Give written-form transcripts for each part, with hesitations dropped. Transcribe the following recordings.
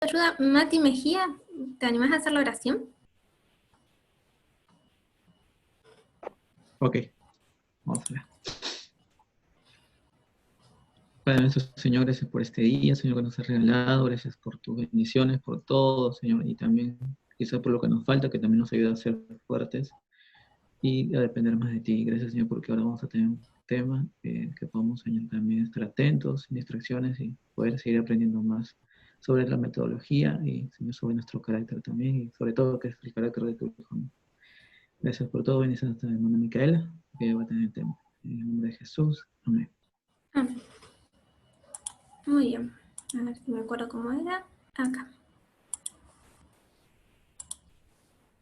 ayuda Mati Mejía. ¿Te animás a hacer la oración? Ok, vamos a ver. Padre nuestro, Señor, gracias por este día, Señor, que nos has regalado, gracias por tus bendiciones, por todo, Señor, y también quizás por lo que nos falta, que también nos ayuda a ser fuertes y a depender más de ti. Gracias, Señor, porque ahora vamos a tener un tema que podamos, Señor, también estar atentos, sin distracciones y poder seguir aprendiendo más sobre la metodología y, Señor, sobre nuestro carácter también y sobre todo que es el carácter de tu Hijo, ¿no? Gracias por todo, bendiciones a nuestra hermana Micaela, que va a tener el tema. En el nombre de Jesús, amén. Muy bien. A ver si me acuerdo cómo era. Acá.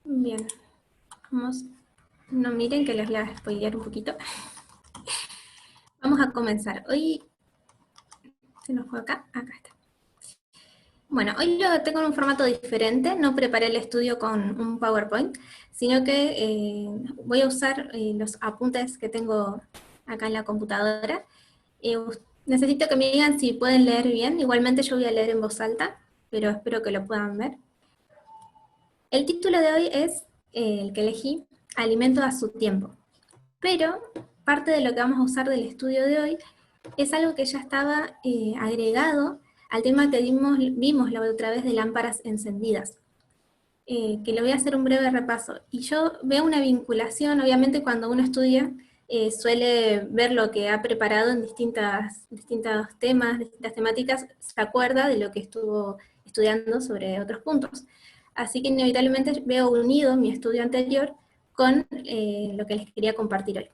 Bien. Vamos. No miren que les voy a spoilear un poquito. Vamos a comenzar. Hoy se nos fue acá. Acá está. Bueno, hoy lo tengo en un formato diferente. No preparé el estudio con un PowerPoint, sino que voy a usar los apuntes que tengo acá en la computadora. Necesito que me digan si pueden leer bien. Igualmente yo voy a leer en voz alta, pero espero que lo puedan ver. El título de hoy es el que elegí, Alimento a su tiempo. Pero parte de lo que vamos a usar del estudio de hoy es algo que ya estaba agregado al tema que vimos la otra vez de lámparas encendidas, que le voy a hacer un breve repaso. Y yo veo una vinculación, obviamente cuando uno estudia, suele ver lo que ha preparado en distintos temas, distintas temáticas, se acuerda de lo que estuvo estudiando sobre otros puntos. Así que inevitablemente veo unido mi estudio anterior con lo que les quería compartir hoy.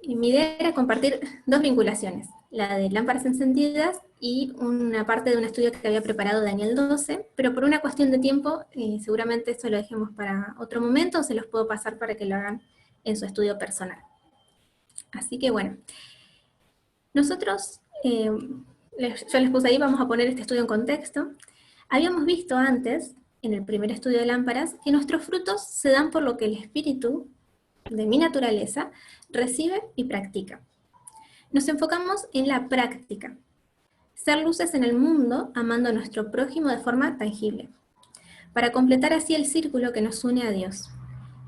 Y mi idea era compartir dos vinculaciones, la de lámparas encendidas y una parte de un estudio que había preparado Daniel 12, pero por una cuestión de tiempo, seguramente esto lo dejemos para otro momento, o se los puedo pasar para que lo hagan en su estudio personal. Así que bueno, nosotros, yo les puse ahí, vamos a poner este estudio en contexto. Habíamos visto antes, en el primer estudio de lámparas, que nuestros frutos se dan por lo que el espíritu de mi naturaleza recibe y practica. Nos enfocamos en la práctica, ser luces en el mundo amando a nuestro prójimo de forma tangible, para completar así el círculo que nos une a Dios.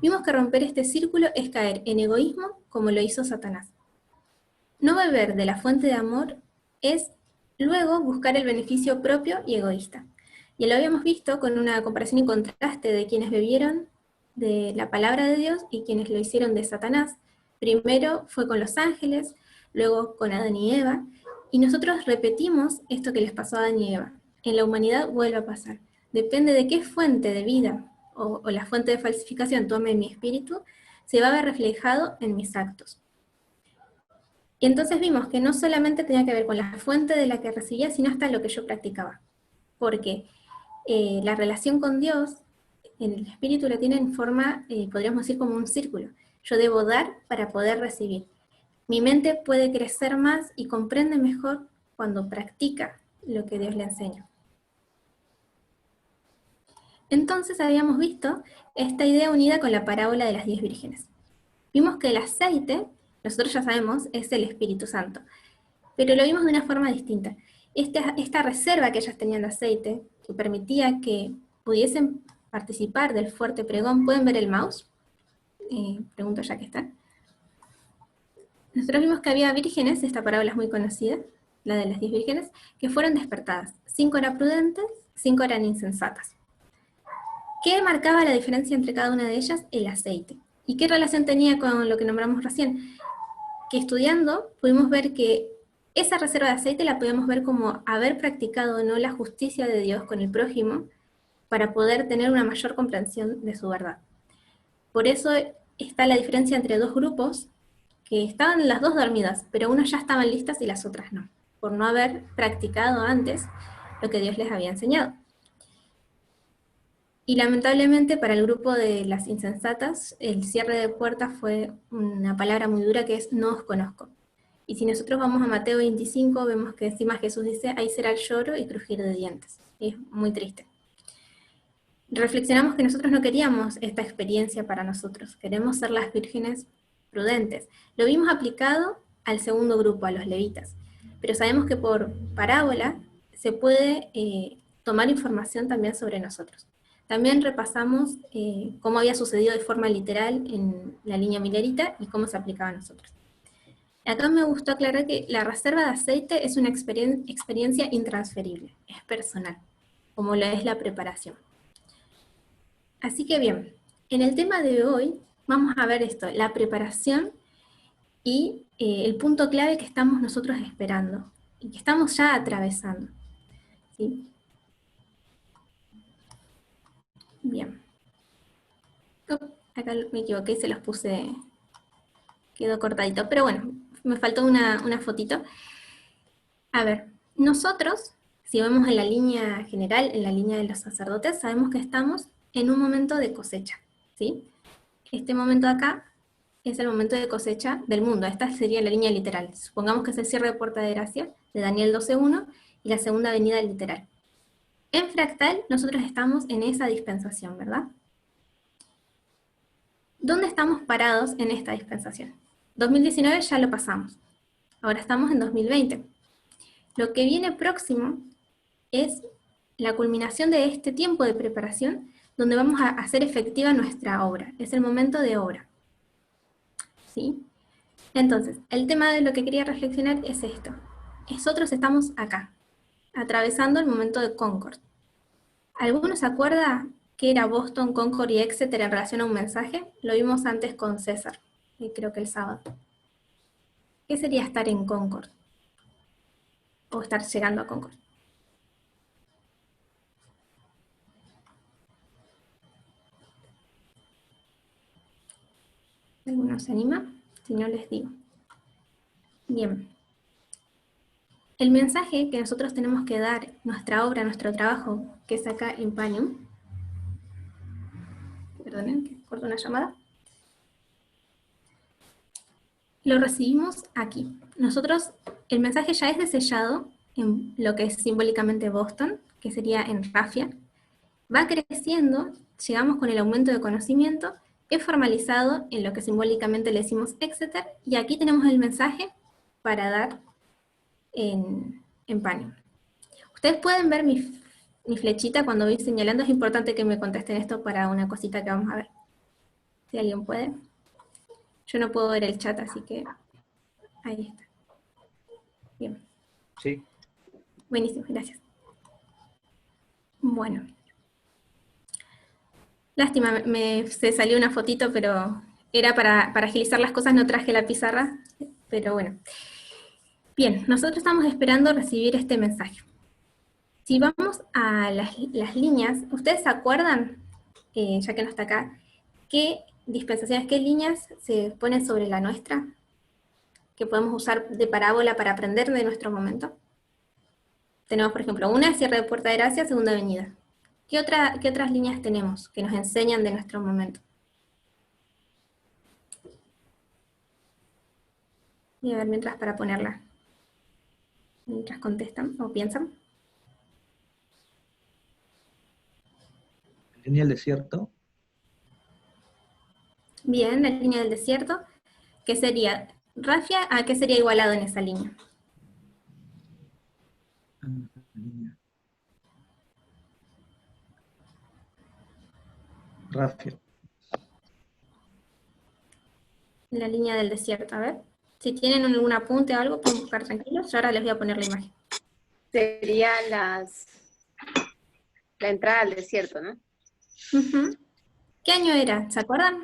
Vimos que romper este círculo es caer en egoísmo como lo hizo Satanás. No beber de la fuente de amor es luego buscar el beneficio propio y egoísta. Y lo habíamos visto con una comparación y contraste de quienes bebieron de la palabra de Dios y quienes lo hicieron de Satanás. Primero fue con los ángeles, luego con Adán y Eva, y nosotros repetimos esto que les pasó a Adán y Eva. En la humanidad vuelve a pasar. Depende de qué fuente de vida o la fuente de falsificación tome mi espíritu, se va a ver reflejado en mis actos. Y entonces vimos que no solamente tenía que ver con la fuente de la que recibía, sino hasta lo que yo practicaba. Porque la relación con Dios, en el espíritu la tiene en forma, podríamos decir, como un círculo. Yo debo dar para poder recibir. Mi mente puede crecer más y comprende mejor cuando practica lo que Dios le enseña. Entonces habíamos visto esta idea unida con la parábola de las 10 vírgenes. Vimos que el aceite, nosotros ya sabemos, es el Espíritu Santo, pero lo vimos de una forma distinta. Esta reserva que ellas tenían de aceite, que permitía que pudiesen participar del fuerte pregón, ¿pueden ver el mouse? Pregunto ya que está. Nosotros vimos que había vírgenes, esta parábola es muy conocida, la de las 10 vírgenes, que fueron despertadas. 5 eran prudentes, 5 eran insensatas. ¿Qué marcaba la diferencia entre cada una de ellas? El aceite. ¿Y qué relación tenía con lo que nombramos recién? Que estudiando pudimos ver que esa reserva de aceite la podemos ver como haber practicado o no la justicia de Dios con el prójimo para poder tener una mayor comprensión de su verdad. Por eso está la diferencia entre dos grupos que estaban las dos dormidas, pero unas ya estaban listas y las otras no, por no haber practicado antes lo que Dios les había enseñado. Y lamentablemente para el grupo de las insensatas, el cierre de puertas fue una palabra muy dura que es no os conozco. Y si nosotros vamos a Mateo 25, vemos que encima Jesús dice, ahí será el lloro y crujir de dientes. Y es muy triste. Reflexionamos que nosotros no queríamos esta experiencia para nosotros, queremos ser las vírgenes prudentes. Lo vimos aplicado al segundo grupo, a los levitas. Pero sabemos que por parábola se puede tomar información también sobre nosotros. También repasamos cómo había sucedido de forma literal en la línea Millerita y cómo se aplicaba a nosotros. Acá me gustó aclarar que la reserva de aceite es una experiencia intransferible, es personal, como lo es la preparación. Así que bien, en el tema de hoy vamos a ver esto, la preparación y el punto clave que estamos nosotros esperando y que estamos ya atravesando. ¿Sí? Bien. Acá me equivoqué y se los puse, quedó cortadito, pero bueno, me faltó una fotito. A ver, nosotros, si vemos en la línea general, en la línea de los sacerdotes, sabemos que estamos en un momento de cosecha, ¿sí? Este momento de acá es el momento de cosecha del mundo. Esta sería la línea literal. Supongamos que es el cierre de Puerta de Gracia, de Daniel 12:1, y la segunda venida literal. En fractal, nosotros estamos en esa dispensación, ¿verdad? ¿Dónde estamos parados en esta dispensación? 2019 ya lo pasamos. Ahora estamos en 2020. Lo que viene próximo es la culminación de este tiempo de preparación donde vamos a hacer efectiva nuestra obra. Es el momento de obra. ¿Sí? Entonces, el tema de lo que quería reflexionar es esto. Nosotros estamos acá, atravesando el momento de Concord. ¿Alguno se acuerda qué era Boston, Concord y Exeter en relación a un mensaje? Lo vimos antes con César, creo que el sábado. ¿Qué sería estar en Concord? O estar llegando a Concord. ¿Alguno se anima? Si no, les digo. Bien. El mensaje que nosotros tenemos que dar, nuestra obra, nuestro trabajo, que es acá en Panium. Perdonen, que corto una llamada. Lo recibimos aquí. Nosotros, el mensaje ya es desellado en lo que es simbólicamente Boston, que sería en Rafia. Va creciendo, llegamos con el aumento de conocimiento, es formalizado en lo que simbólicamente le decimos Exeter, y aquí tenemos el mensaje para dar en Panium. Ustedes pueden ver mi flechita cuando voy señalando, es importante que me contesten esto para una cosita que vamos a ver. Si alguien puede. Yo no puedo ver el chat, así que ahí está. Bien. Sí. Buenísimo, gracias. Bueno. Lástima, se salió una fotito, pero era para agilizar las cosas, no traje la pizarra, pero bueno. Bien, nosotros estamos esperando recibir este mensaje. Si vamos a las líneas, ¿ustedes se acuerdan, ya que no está acá, qué dispensaciones, qué líneas se ponen sobre la nuestra? Que podemos usar de parábola para aprender de nuestro momento. Tenemos, por ejemplo, una, cierre de Puerta de Gracia, segunda avenida. ¿Qué otras líneas tenemos que nos enseñan de nuestro momento? Voy a ver mientras para ponerla. Mientras contestan o piensan. Línea del desierto. Bien, la línea del desierto. ¿Qué sería? Rafia, ¿a qué sería igualado en esa línea? Rafia. La línea del desierto, a ver. Si tienen algún apunte o algo, pueden buscar tranquilos. Yo ahora les voy a poner la imagen. Sería la entrada al desierto, ¿no? Uh-huh. ¿Qué año era? ¿Se acuerdan?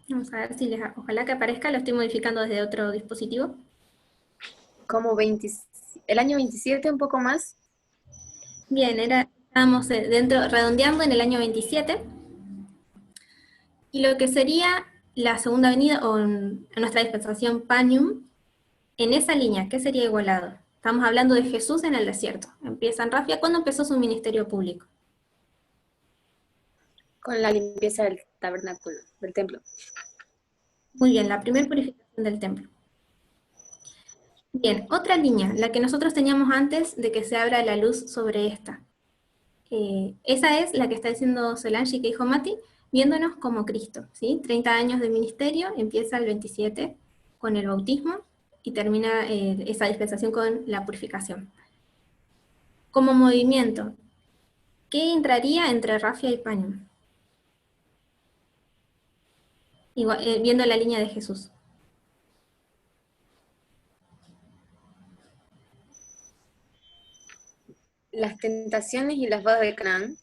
Vamos a ver si ojalá que aparezca, lo estoy modificando desde otro dispositivo. Como el año 27, un poco más. Bien, estábamos redondeando en el año 27. Y lo que sería la segunda avenida, o en nuestra dispensación Panium, en esa línea, ¿qué sería igualado? Estamos hablando de Jesús en el desierto. Empieza en Rafia. ¿Cuándo empezó su ministerio público? Con la limpieza del tabernáculo, del templo. Muy bien, la primera purificación del templo. Bien, otra línea, la que nosotros teníamos antes de que se abra la luz sobre esta. Esa es la que está diciendo Solange y que dijo Mati, viéndonos como Cristo, ¿sí? 30 años de ministerio, empieza el 27 con el bautismo y termina esa dispensación con la purificación. Como movimiento, ¿qué entraría entre Rafia y Panium? Igual, viendo la línea de Jesús. Las tentaciones y las bodas de Canaán.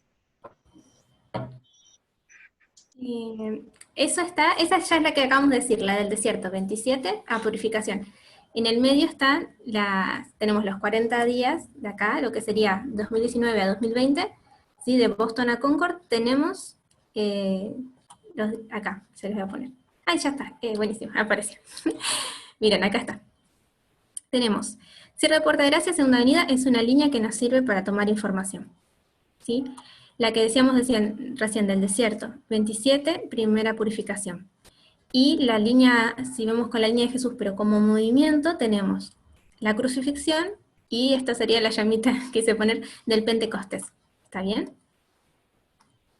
Esa ya es la que acabamos de decir, la del desierto, 27 a purificación. En el medio tenemos los 40 días de acá, lo que sería 2019 a 2020, ¿sí? De Boston a Concord tenemos, acá, se los voy a poner. Ahí ya está, buenísimo, apareció. Miren, acá está. Tenemos, cierre de Puerta de Gracia, Segunda Avenida, es una línea que nos sirve para tomar información, ¿sí? La que decíamos recién del desierto, 27, primera purificación. Y la línea, si vemos con la línea de Jesús, pero como movimiento, tenemos la crucifixión y esta sería la llamita que quise poner del Pentecostés. ¿Está bien?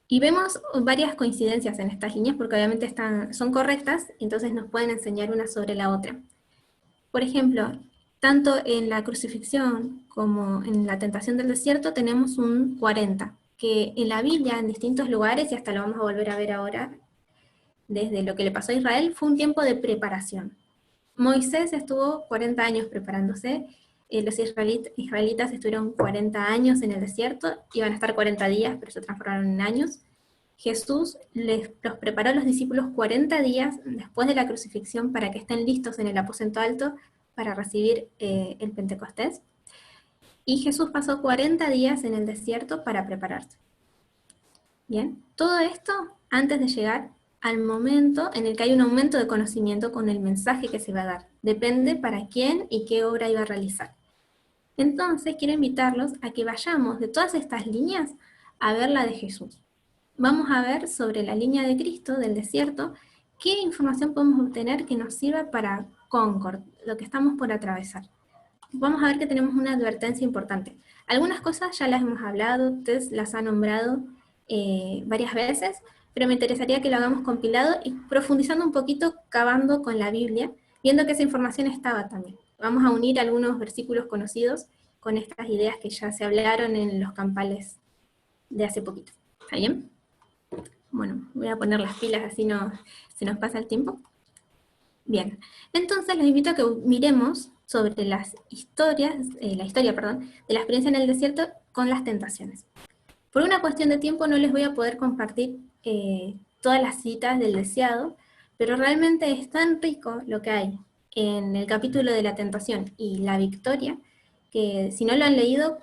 Y vemos varias coincidencias en estas líneas porque obviamente son correctas, entonces nos pueden enseñar una sobre la otra. Por ejemplo, tanto en la crucifixión como en la tentación del desierto tenemos un 40, que en la Biblia, en distintos lugares, y hasta lo vamos a volver a ver ahora, desde lo que le pasó a Israel, fue un tiempo de preparación. Moisés estuvo 40 años preparándose, los israelitas estuvieron 40 años en el desierto, iban a estar 40 días, pero se transformaron en años. Jesús los preparó a los discípulos 40 días después de la crucifixión para que estén listos en el aposento alto para recibir el Pentecostés. Y Jesús pasó 40 días en el desierto para prepararse. Bien, todo esto antes de llegar al momento en el que hay un aumento de conocimiento con el mensaje que se va a dar. Depende para quién y qué obra iba a realizar. Entonces quiero invitarlos a que vayamos de todas estas líneas a ver la de Jesús. Vamos a ver sobre la línea de Cristo del desierto qué información podemos obtener que nos sirva para Concord, lo que estamos por atravesar. Vamos a ver que tenemos una advertencia importante. Algunas cosas ya las hemos hablado, ustedes las han nombrado varias veces, pero me interesaría que lo hagamos compilado y profundizando un poquito, cavando con la Biblia, viendo que esa información estaba también. Vamos a unir algunos versículos conocidos con estas ideas que ya se hablaron en los campales de hace poquito. ¿Está bien? Bueno, voy a poner las pilas así no se nos pasa el tiempo. Bien, entonces los invito a que miremos sobre las la historia de la experiencia en el desierto con las tentaciones. Por una cuestión de tiempo no les voy a poder compartir todas las citas del deseado, pero realmente es tan rico lo que hay en el capítulo de la tentación y la victoria, que si no lo han leído,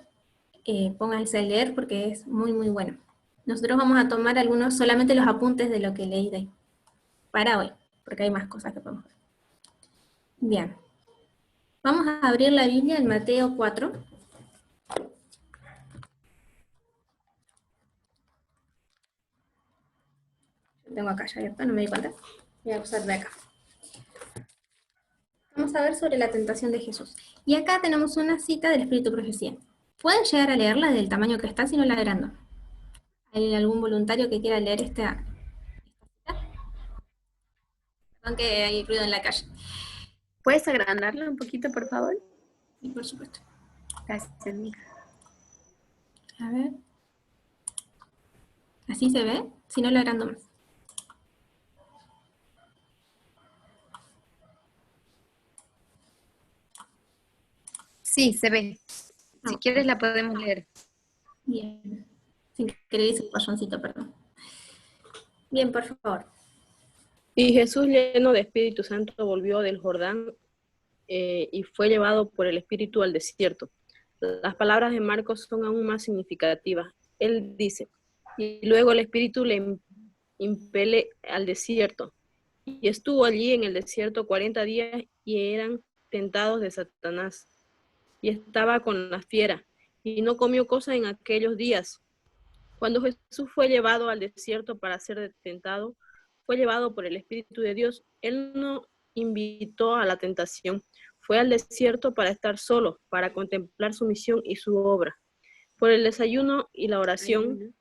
pónganse a leer porque es muy muy bueno. Nosotros vamos a tomar solamente los apuntes de lo que leí de ahí, para hoy, porque hay más cosas que podemos ver. Bien, vamos a abrir la Biblia en Mateo 4. Lo tengo acá ya abierto, no me di cuenta. Voy a usar de acá. Vamos a ver sobre la tentación de Jesús. Y acá tenemos una cita del Espíritu Profecía. ¿Pueden llegar a leerla del tamaño que está si no la agrando? ¿Hay algún voluntario que quiera leer esta cita? Perdón que hay ruido en la calle. ¿Puedes agrandarla un poquito, por favor? Sí, por supuesto. Gracias, mija. A ver. ¿Así se ve? Si no, lo agrando más. Sí, se ve. Si quieres la podemos leer. Bien. Sin querer hice un payoncito, perdón. Bien, por favor. Y Jesús, lleno de Espíritu Santo, volvió del Jordán y fue llevado por el Espíritu al desierto. Las palabras de Marcos son aún más significativas. Él dice, y luego el Espíritu le impele al desierto. Y estuvo allí en el desierto 40 días y eran tentados de Satanás. Y estaba con la fiera y no comió cosa en aquellos días. Cuando Jesús fue llevado al desierto para ser tentado, fue llevado por el Espíritu de Dios. Él no invitó a la tentación, fue al desierto para estar solo, para contemplar su misión y su obra. Por el ayuno y la oración,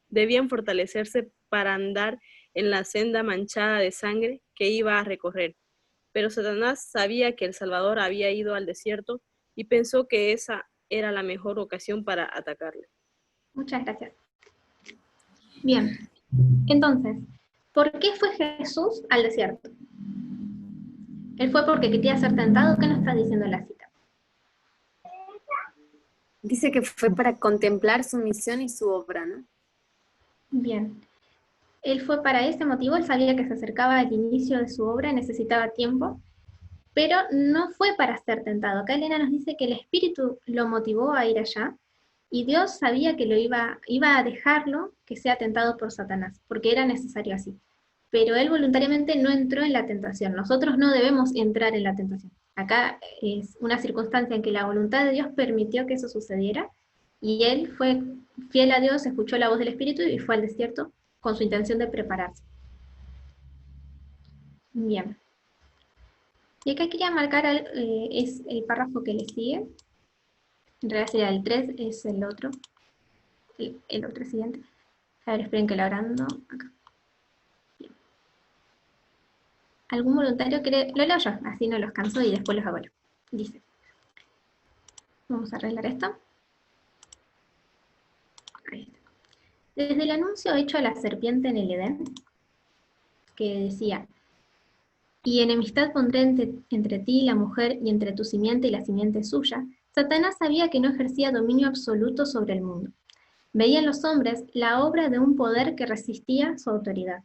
Debían fortalecerse para andar en la senda manchada de sangre que iba a recorrer. Pero Satanás sabía que el Salvador había ido al desierto y pensó que esa era la mejor ocasión para atacarle. Muchas gracias. Bien, entonces, ¿por qué fue Jesús al desierto? Él fue porque quería ser tentado. ¿Qué nos está diciendo la cita? Dice que fue para contemplar su misión y su obra, ¿no? Bien. Él fue para ese motivo, él sabía que se acercaba al inicio de su obra, necesitaba tiempo, pero no fue para ser tentado. Acá Elena nos dice que el Espíritu lo motivó a ir allá, y Dios sabía que iba a dejarlo que sea tentado por Satanás, porque era necesario así. Pero él voluntariamente no entró en la tentación. Nosotros no debemos entrar en la tentación. Acá es una circunstancia en que la voluntad de Dios permitió que eso sucediera, y él fue fiel a Dios, escuchó la voz del Espíritu y fue al desierto con su intención de prepararse. Bien. Y acá quería marcar, es el párrafo que le sigue. En realidad sería el 3, es el otro. El otro siguiente. A ver, esperen que lo agrando. Acá. Bien. ¿Algún voluntario quiere? Lo leo yo, así no los canso y después los hago yo. Dice. Vamos a arreglar esto. Ahí está. Desde el anuncio hecho a la serpiente en el Edén, que decía: y enemistad pondré entre ti y la mujer, y entre tu simiente y la simiente suya, Satanás sabía que no ejercía dominio absoluto sobre el mundo. Veía en los hombres la obra de un poder que resistía su autoridad.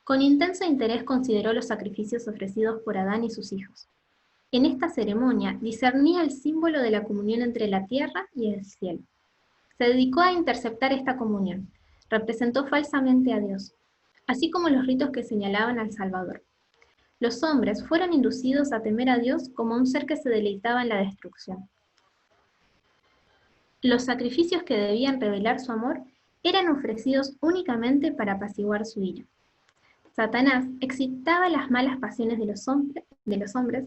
Con intenso interés consideró los sacrificios ofrecidos por Adán y sus hijos. En esta ceremonia discernía el símbolo de la comunión entre la tierra y el cielo. Se dedicó a interceptar esta comunión. Representó falsamente a Dios, así como los ritos que señalaban al Salvador. Los hombres fueron inducidos a temer a Dios como un ser que se deleitaba en la destrucción. Los sacrificios que debían revelar su amor eran ofrecidos únicamente para apaciguar su ira. Satanás excitaba las malas pasiones de los hombres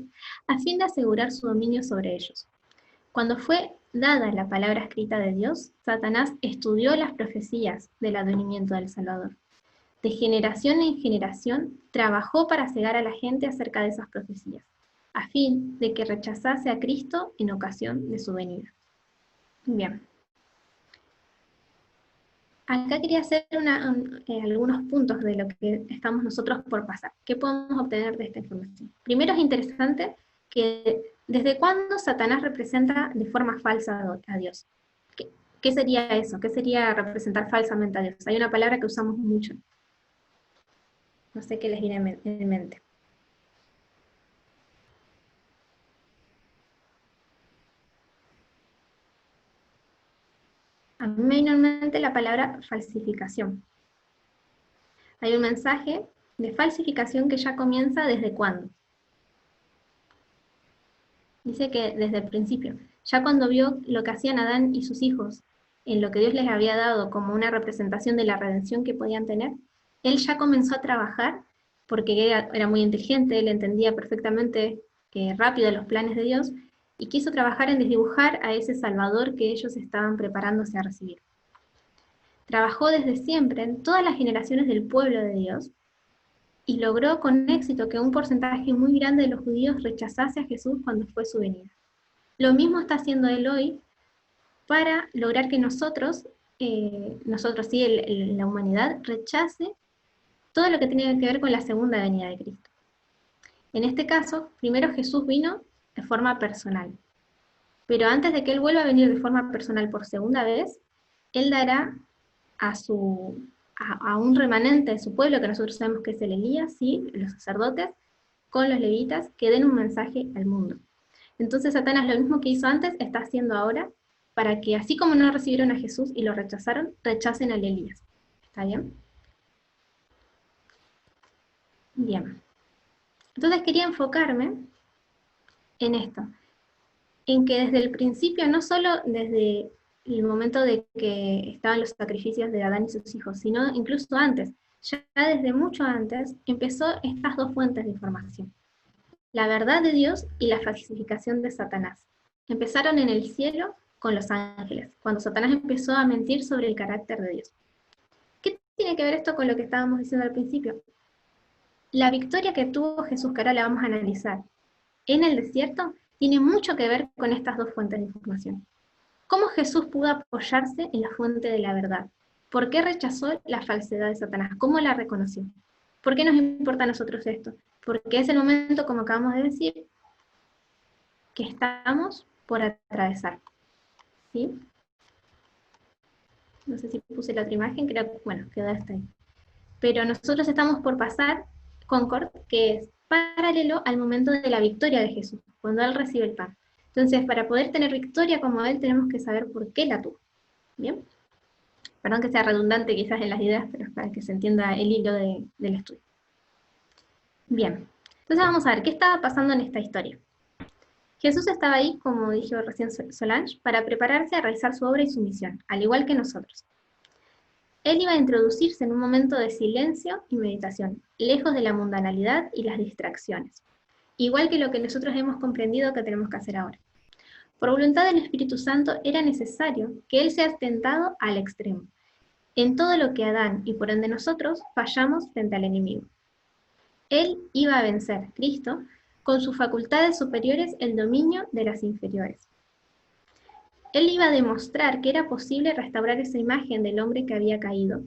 a fin de asegurar su dominio sobre ellos. Cuando fue dada la palabra escrita de Dios, Satanás estudió las profecías del advenimiento del Salvador. De generación en generación, trabajó para cegar a la gente acerca de esas profecías, a fin de que rechazase a Cristo en ocasión de su venida. Bien. Acá quería hacer algunos puntos de lo que estamos nosotros por pasar. ¿Qué podemos obtener de esta información? Primero, es interesante que desde cuándo Satanás representa de forma falsa a Dios. ¿Qué sería eso? ¿Qué sería representar falsamente a Dios? Hay una palabra que usamos mucho. No sé qué les viene en mente. A mí me viene en mente la palabra falsificación. Hay un mensaje de falsificación que ya comienza desde cuándo. Dice que desde el principio, ya cuando vio lo que hacían Adán y sus hijos, en lo que Dios les había dado como una representación de la redención que podían tener, él ya comenzó a trabajar, porque era muy inteligente, él entendía perfectamente rápido los planes de Dios, y quiso trabajar en desdibujar a ese Salvador que ellos estaban preparándose a recibir. Trabajó desde siempre en todas las generaciones del pueblo de Dios, y logró con éxito que un porcentaje muy grande de los judíos rechazase a Jesús cuando fue su venida. Lo mismo está haciendo él hoy para lograr que nosotros la humanidad, rechace todo lo que tiene que ver con la segunda venida de Cristo. En este caso, primero Jesús vino de forma personal, pero antes de que Él vuelva a venir de forma personal por segunda vez, Él dará a un remanente de su pueblo, que nosotros sabemos que es el Elías, ¿sí? Los sacerdotes, con los levitas, que den un mensaje al mundo. Entonces Satanás, lo mismo que hizo antes, está haciendo ahora, para que así como no recibieron a Jesús y lo rechazaron, rechacen al Elías. ¿Está bien? Bien. Entonces quería enfocarme en esto, en que desde el principio, no solo desde el momento de que estaban los sacrificios de Adán y sus hijos, sino incluso antes, ya desde mucho antes, empezó estas dos fuentes de información: la verdad de Dios y la falsificación de Satanás. Empezaron en el cielo con los ángeles, cuando Satanás empezó a mentir sobre el carácter de Dios. tiene que ver esto con lo que estábamos diciendo al principio? La victoria que tuvo Jesús, que ahora la vamos a analizar, en el desierto, tiene mucho que ver con estas dos fuentes de información. ¿Cómo Jesús pudo apoyarse en la fuente de la verdad? ¿Por qué rechazó la falsedad de Satanás? ¿Cómo la reconoció? ¿Por qué nos importa a nosotros esto? Porque es el momento, como acabamos de decir, que estamos por atravesar. ¿Sí? No sé si puse la otra imagen, creo que, bueno, quedó hasta ahí. Pero nosotros estamos por pasar Concord, que es paralelo al momento de la victoria de Jesús, cuando Él recibe el pan. Entonces, para poder tener victoria como Él, tenemos que saber por qué la tuvo. ¿Bien? Perdón que sea redundante quizás en las ideas, pero es para que se entienda el hilo del estudio. Bien, entonces vamos a ver, ¿qué estaba pasando en esta historia? Jesús estaba ahí, como dijo recién Solange, para prepararse a realizar su obra y su misión, al igual que nosotros. Él iba a introducirse en un momento de silencio y meditación, lejos de la mundanalidad y las distracciones, igual que lo que nosotros hemos comprendido que tenemos que hacer ahora. Por voluntad del Espíritu Santo era necesario que Él sea tentado al extremo, en todo lo que Adán y por ende nosotros fallamos frente al enemigo. Él iba a vencer, Cristo, con sus facultades superiores el dominio de las inferiores. Él iba a demostrar que era posible restaurar esa imagen del hombre que había caído,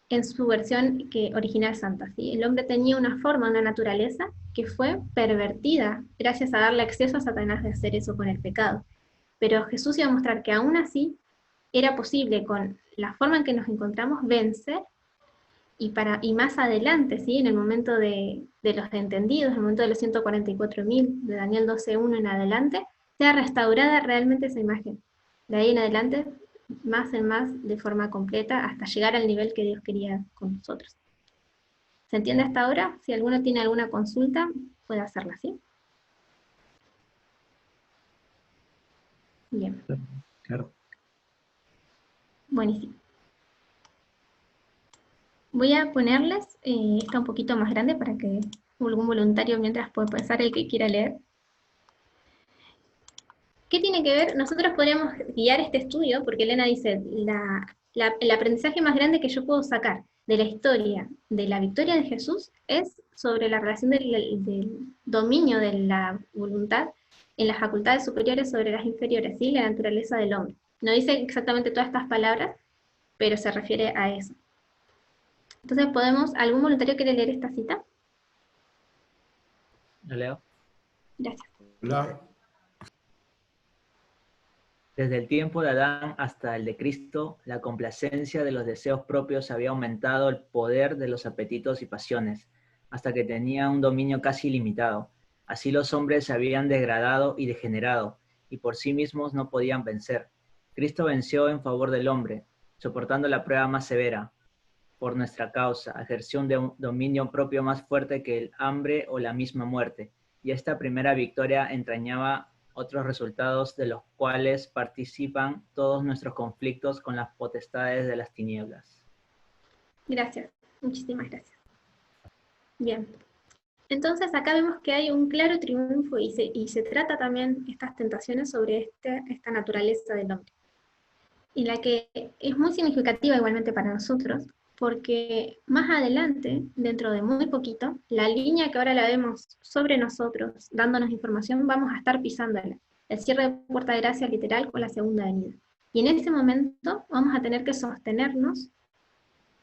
en su versión original santa. ¿Sí? El hombre tenía una forma, una naturaleza, que fue pervertida gracias a darle acceso a Satanás de hacer eso con el pecado. Pero Jesús iba a mostrar que aún así era posible, con la forma en que nos encontramos, vencer, y más adelante, ¿sí? En el momento de los entendidos, en el momento de los 144.000, de Daniel 12:1 en adelante, sea restaurada realmente esa imagen. De ahí en adelante, más en más, de forma completa, hasta llegar al nivel que Dios quería con nosotros. ¿Se entiende hasta ahora? Si alguno tiene alguna consulta, puede hacerla, ¿sí? Bien. Claro. Buenísimo. Voy a ponerles esta un poquito más grande para que algún voluntario mientras pueda pasar el que quiera leer. ¿Qué tiene que ver? Nosotros podríamos guiar este estudio, porque Elena dice, el aprendizaje más grande que yo puedo sacar de la historia, de la victoria de Jesús, es sobre la relación del dominio de la voluntad en las facultades superiores sobre las inferiores, ¿sí? La naturaleza del hombre. No dice exactamente todas estas palabras, pero se refiere a eso. Entonces ¿algún voluntario quiere leer esta cita? ¿Lo leo? Gracias. Hola. Desde el tiempo de Adán hasta el de Cristo, la complacencia de los deseos propios había aumentado el poder de los apetitos y pasiones, hasta que tenía un dominio casi ilimitado. Así los hombres se habían degradado y degenerado, y por sí mismos no podían vencer. Cristo venció en favor del hombre, soportando la prueba más severa. Por nuestra causa, ejerció un dominio propio más fuerte que el hambre o la misma muerte, y esta primera victoria entrañaba otros resultados de los cuales participan todos nuestros conflictos con las potestades de las tinieblas. Gracias, muchísimas gracias. Bien, entonces acá vemos que hay un claro triunfo y se trata también estas tentaciones sobre esta naturaleza del hombre, y la que es muy significativa igualmente para nosotros, porque más adelante, dentro de muy poquito, la línea que ahora la vemos sobre nosotros, dándonos información, vamos a estar pisándola. El cierre de Puerta de Gracia literal con la segunda venida. Y en ese momento vamos a tener que sostenernos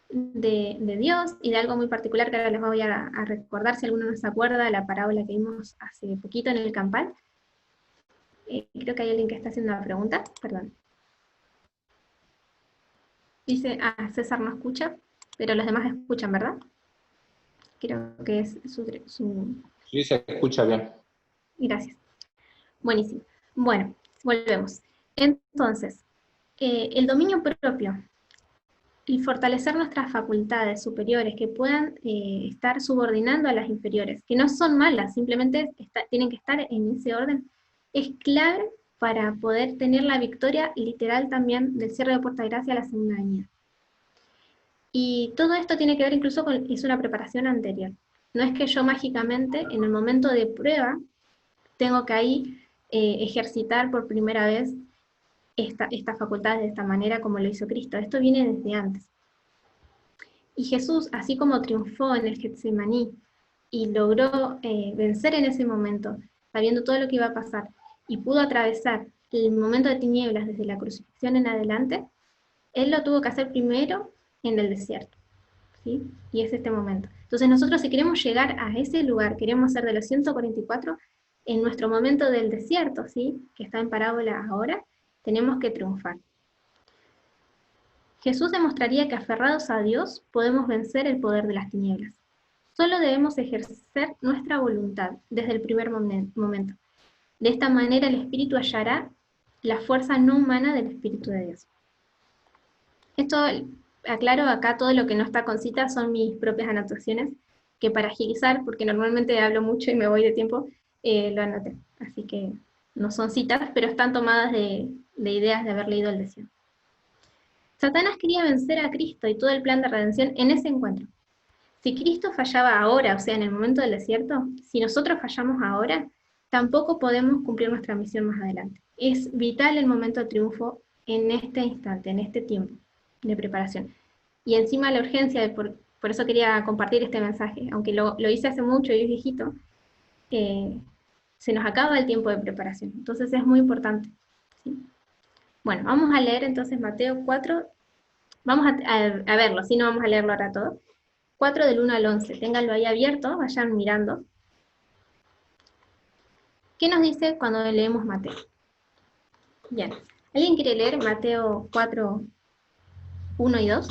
de Dios y de algo muy particular que ahora les voy a recordar, si alguno no se acuerda, la parábola que vimos hace poquito en el campal. Creo que hay alguien que está haciendo una pregunta, perdón. Dice, César no escucha, pero los demás escuchan, ¿verdad? Creo que es su... Sí, se escucha bien. Gracias. Buenísimo. Bueno, volvemos. Entonces, el dominio propio y fortalecer nuestras facultades superiores que puedan estar subordinando a las inferiores, que no son malas, simplemente tienen que estar en ese orden, es clave para poder tener la victoria literal también del cierre de Puerta de Gracia a la segunda venida. Y todo esto tiene que ver incluso con, es una preparación anterior. No es que yo mágicamente, en el momento de prueba, tengo que ahí ejercitar por primera vez estas facultades de esta manera como lo hizo Cristo. Esto viene desde antes. Y Jesús, así como triunfó en el Getsemaní y logró vencer en ese momento, sabiendo todo lo que iba a pasar, y pudo atravesar el momento de tinieblas desde la crucifixión en adelante, Él lo tuvo que hacer primero en el desierto, ¿sí? Y es este momento. Entonces nosotros, si queremos llegar a ese lugar, queremos ser de los 144, en nuestro momento del desierto, ¿sí? Que está en parábola ahora, tenemos que triunfar. Jesús demostraría que aferrados a Dios podemos vencer el poder de las tinieblas. Solo debemos ejercer nuestra voluntad desde el primer momento. De esta manera el Espíritu hallará la fuerza no humana del Espíritu de Dios. Esto, aclaro, acá todo lo que no está con citas son mis propias anotaciones, que para agilizar, porque normalmente hablo mucho y me voy de tiempo, lo anoté. Así que no son citas, pero están tomadas de ideas de haber leído el desierto. Satanás quería vencer a Cristo y todo el plan de redención en ese encuentro. Si Cristo fallaba ahora, o sea, en el momento del desierto, si nosotros fallamos ahora, tampoco podemos cumplir nuestra misión más adelante. Es vital el momento de triunfo en este instante, en este tiempo de preparación. Y encima la urgencia, por eso quería compartir este mensaje, aunque lo hice hace mucho y es viejito, se nos acaba el tiempo de preparación. Entonces es muy importante, ¿sí? Bueno, vamos a leer entonces Mateo 4, vamos a verlo, si no vamos a leerlo ahora todo. 4 del 1 al 11, ténganlo ahí abierto, vayan mirando. ¿Qué nos dice cuando leemos Mateo? Bien, ¿alguien quiere leer Mateo 4, 1 y 2?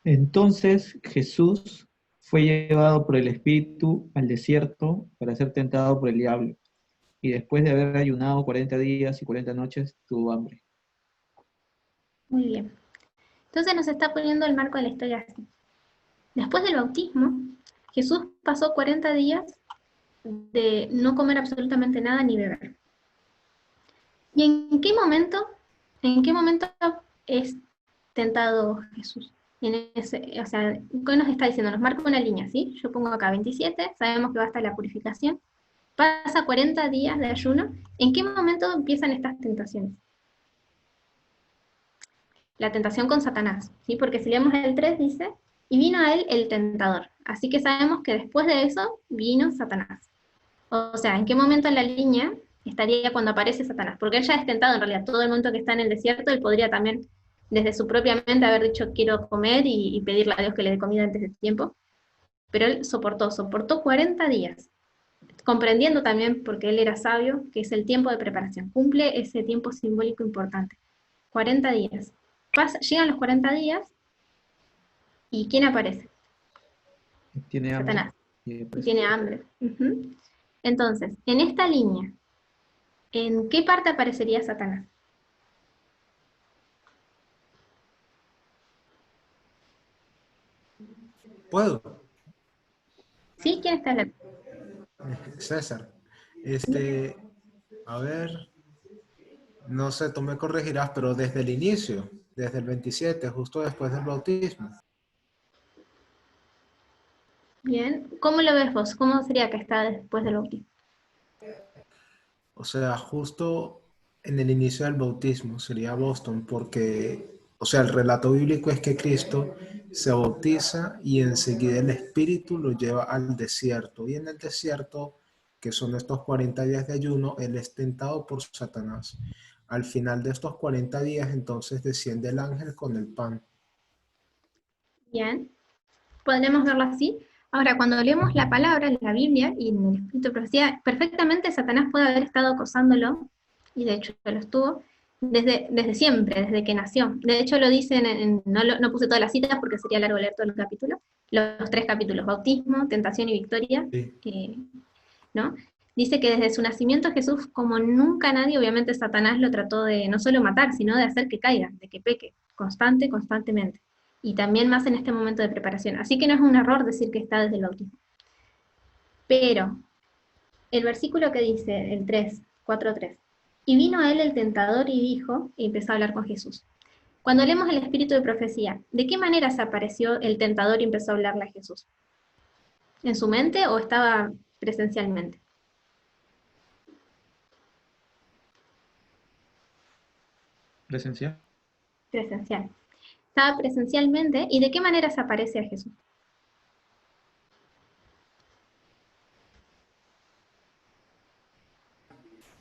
Entonces Jesús fue llevado por el Espíritu al desierto para ser tentado por el diablo, y después de haber ayunado 40 días y 40 noches, tuvo hambre. Muy bien. Entonces nos está poniendo el marco de la historia así. Después del bautismo, Jesús pasó 40 días de no comer absolutamente nada ni beber. ¿Y en qué momento es tentado Jesús? O sea, ¿qué nos está diciendo? Nos marca una línea, ¿sí? Yo pongo acá 27, sabemos que va hasta la purificación. Pasa 40 días de ayuno. ¿En qué momento empiezan estas tentaciones? La tentación con Satanás, ¿sí? Porque si leemos el 3 dice, y vino a él el tentador. Así que sabemos que después de eso vino Satanás. O sea, ¿en qué momento en la línea estaría cuando aparece Satanás? Porque él ya es tentado en realidad. Todo el momento que está en el desierto, él podría también, desde su propia mente, haber dicho quiero comer y pedirle a Dios que le dé comida antes de tiempo. Pero él soportó 40 días, comprendiendo también, porque él era sabio, que es el tiempo de preparación. Cumple ese tiempo simbólico importante. 40 días. Llegan los 40 días, ¿y quién aparece? Tiene hambre. Satanás. Y tiene hambre. Entonces, en esta línea, ¿en qué parte aparecería Satanás? ¿Puedo? ¿Sí? ¿Quién está en la... César. A ver, no sé, tú me corregirás, pero desde el inicio, desde el 27, justo después del bautismo. Bien. ¿Cómo lo ves vos? ¿Cómo sería que está después del bautismo? O sea, justo en el inicio del bautismo sería Boston, porque, o sea, el relato bíblico es que Cristo se bautiza y enseguida el Espíritu lo lleva al desierto. Y en el desierto, que son estos 40 días de ayuno, él es tentado por Satanás. Al final de estos 40 días, entonces desciende el ángel con el pan. Bien. Podremos verlo así. Ahora, cuando leemos la palabra en la Biblia y en el Espíritu de Profecía, perfectamente Satanás puede haber estado acosándolo, y de hecho lo estuvo, desde siempre, desde que nació. De hecho lo dicen, no puse todas las citas porque sería largo leer todo el capítulo, los 3 capítulos, bautismo, tentación y victoria, Sí. ¿no? Dice que desde su nacimiento Jesús, como nunca nadie, obviamente Satanás lo trató de no solo matar, sino de hacer que caiga, de que peque, constantemente. Y también más en este momento de preparación. Así que no es un error decir que está desde el bautismo. Pero el versículo que dice, el 3, 4:3, y vino a él el tentador y dijo, y empezó a hablar con Jesús. Cuando leemos el espíritu de profecía, ¿de qué manera se apareció el tentador y empezó a hablarle a Jesús? ¿En su mente o estaba presencialmente? Presencial. Presencial. Estaba presencialmente, ¿y de qué manera se aparece a Jesús?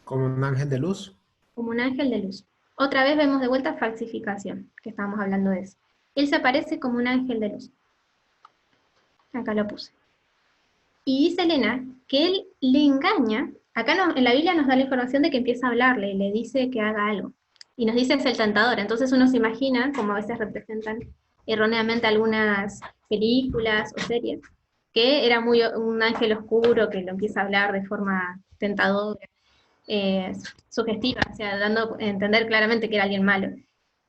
Como un ángel de luz. Como un ángel de luz. Otra vez vemos de vuelta falsificación, que estábamos hablando de eso. Él se aparece como un ángel de luz. Acá lo puse. Y dice Elena que él le engaña. Acá en la Biblia nos da la información de que empieza a hablarle y le dice que haga algo. Y nos dice es el tentador. Entonces uno se imagina, como a veces representan erróneamente algunas películas o series, que era un ángel oscuro que lo empieza a hablar de forma tentadora, sugestiva, o sea, dando a entender claramente que era alguien malo.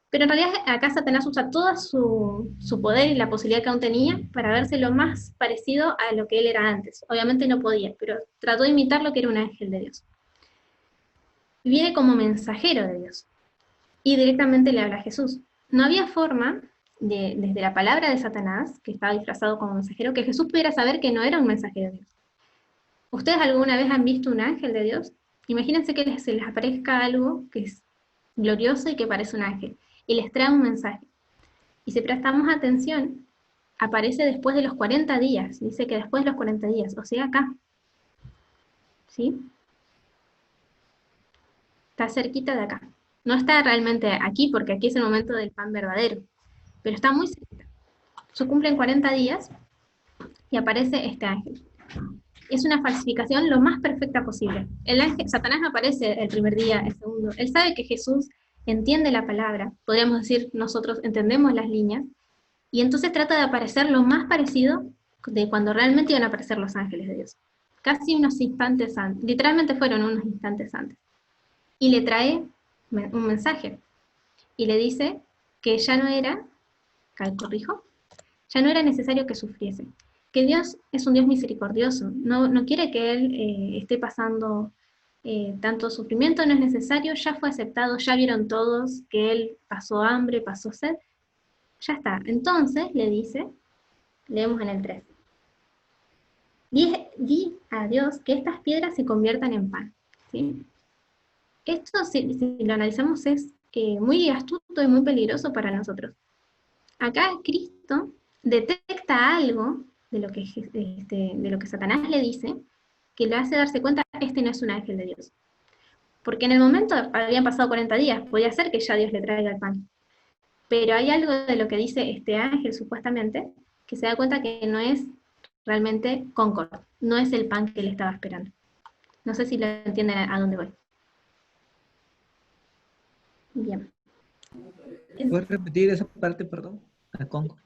Pero en realidad acá Satanás usa todo su poder y la posibilidad que aún tenía para verse lo más parecido a lo que él era antes. Obviamente no podía, pero trató de imitar lo que era un ángel de Dios. Y viene como mensajero de Dios. Y directamente le habla a Jesús. No había forma, desde la palabra de Satanás, que estaba disfrazado como mensajero, que Jesús pudiera saber que no era un mensajero de Dios. ¿Ustedes alguna vez han visto un ángel de Dios? Imagínense que se les aparezca algo que es glorioso y que parece un ángel, y les trae un mensaje. Y si prestamos atención, aparece después de los 40 días, dice que después de los 40 días, o sea, acá. ¿Sí? Está cerquita de acá. No está realmente aquí, porque aquí es el momento del pan verdadero, pero está muy cerquita. Se cumplen 40 días y aparece este ángel. Es una falsificación lo más perfecta posible. El ángel, Satanás no aparece el primer día, el segundo. Él sabe que Jesús entiende la palabra, podríamos decir, nosotros entendemos las líneas, y entonces trata de aparecer lo más parecido de cuando realmente iban a aparecer los ángeles de Dios. Casi unos instantes antes, literalmente fueron unos instantes antes. Y le trae un mensaje, y le dice que ya no era, acá corrijo, ya no era necesario que sufriese, que Dios es un Dios misericordioso, no quiere que Él esté pasando tanto sufrimiento, no es necesario, ya fue aceptado, ya vieron todos que Él pasó hambre, pasó sed, ya está. Entonces le dice, leemos en el 3, di a Dios que estas piedras se conviertan en pan. ¿Sí? Esto, si lo analizamos, es muy astuto y muy peligroso para nosotros. Acá Cristo detecta algo de lo que Satanás le dice, que le hace darse cuenta que este no es un ángel de Dios. Porque en el momento habían pasado 40 días, podía ser que ya Dios le traiga el pan. Pero hay algo de lo que dice este ángel, supuestamente, que se da cuenta que no es realmente Concord, no es el pan que él estaba esperando. No sé si lo entienden a dónde voy. Bien. ¿Puedes repetir esa parte, perdón? A Concord.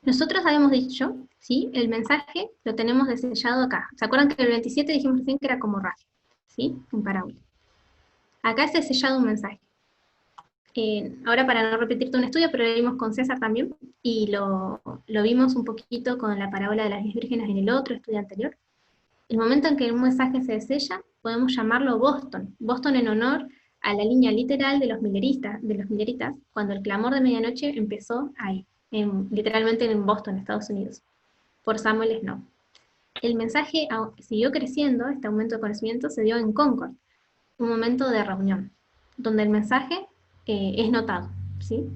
Nosotros habíamos dicho, ¿sí? El mensaje lo tenemos desellado acá. ¿Se acuerdan que el 27 dijimos recién que era como rayo? ¿Sí? En parábola. Acá está sellado un mensaje. Ahora para no repetirte un estudio, pero lo vimos con César también, y lo vimos un poquito con la parábola de las 10 vírgenes en el otro estudio anterior. El momento en que un mensaje se desella, podemos llamarlo Boston. Boston en honor a la línea literal de los milleritas, cuando el clamor de medianoche empezó ahí, literalmente en Boston, Estados Unidos, por Samuel Snow. El mensaje siguió creciendo, este aumento de conocimiento se dio en Concord, un momento de reunión, donde el mensaje es notado, ¿sí?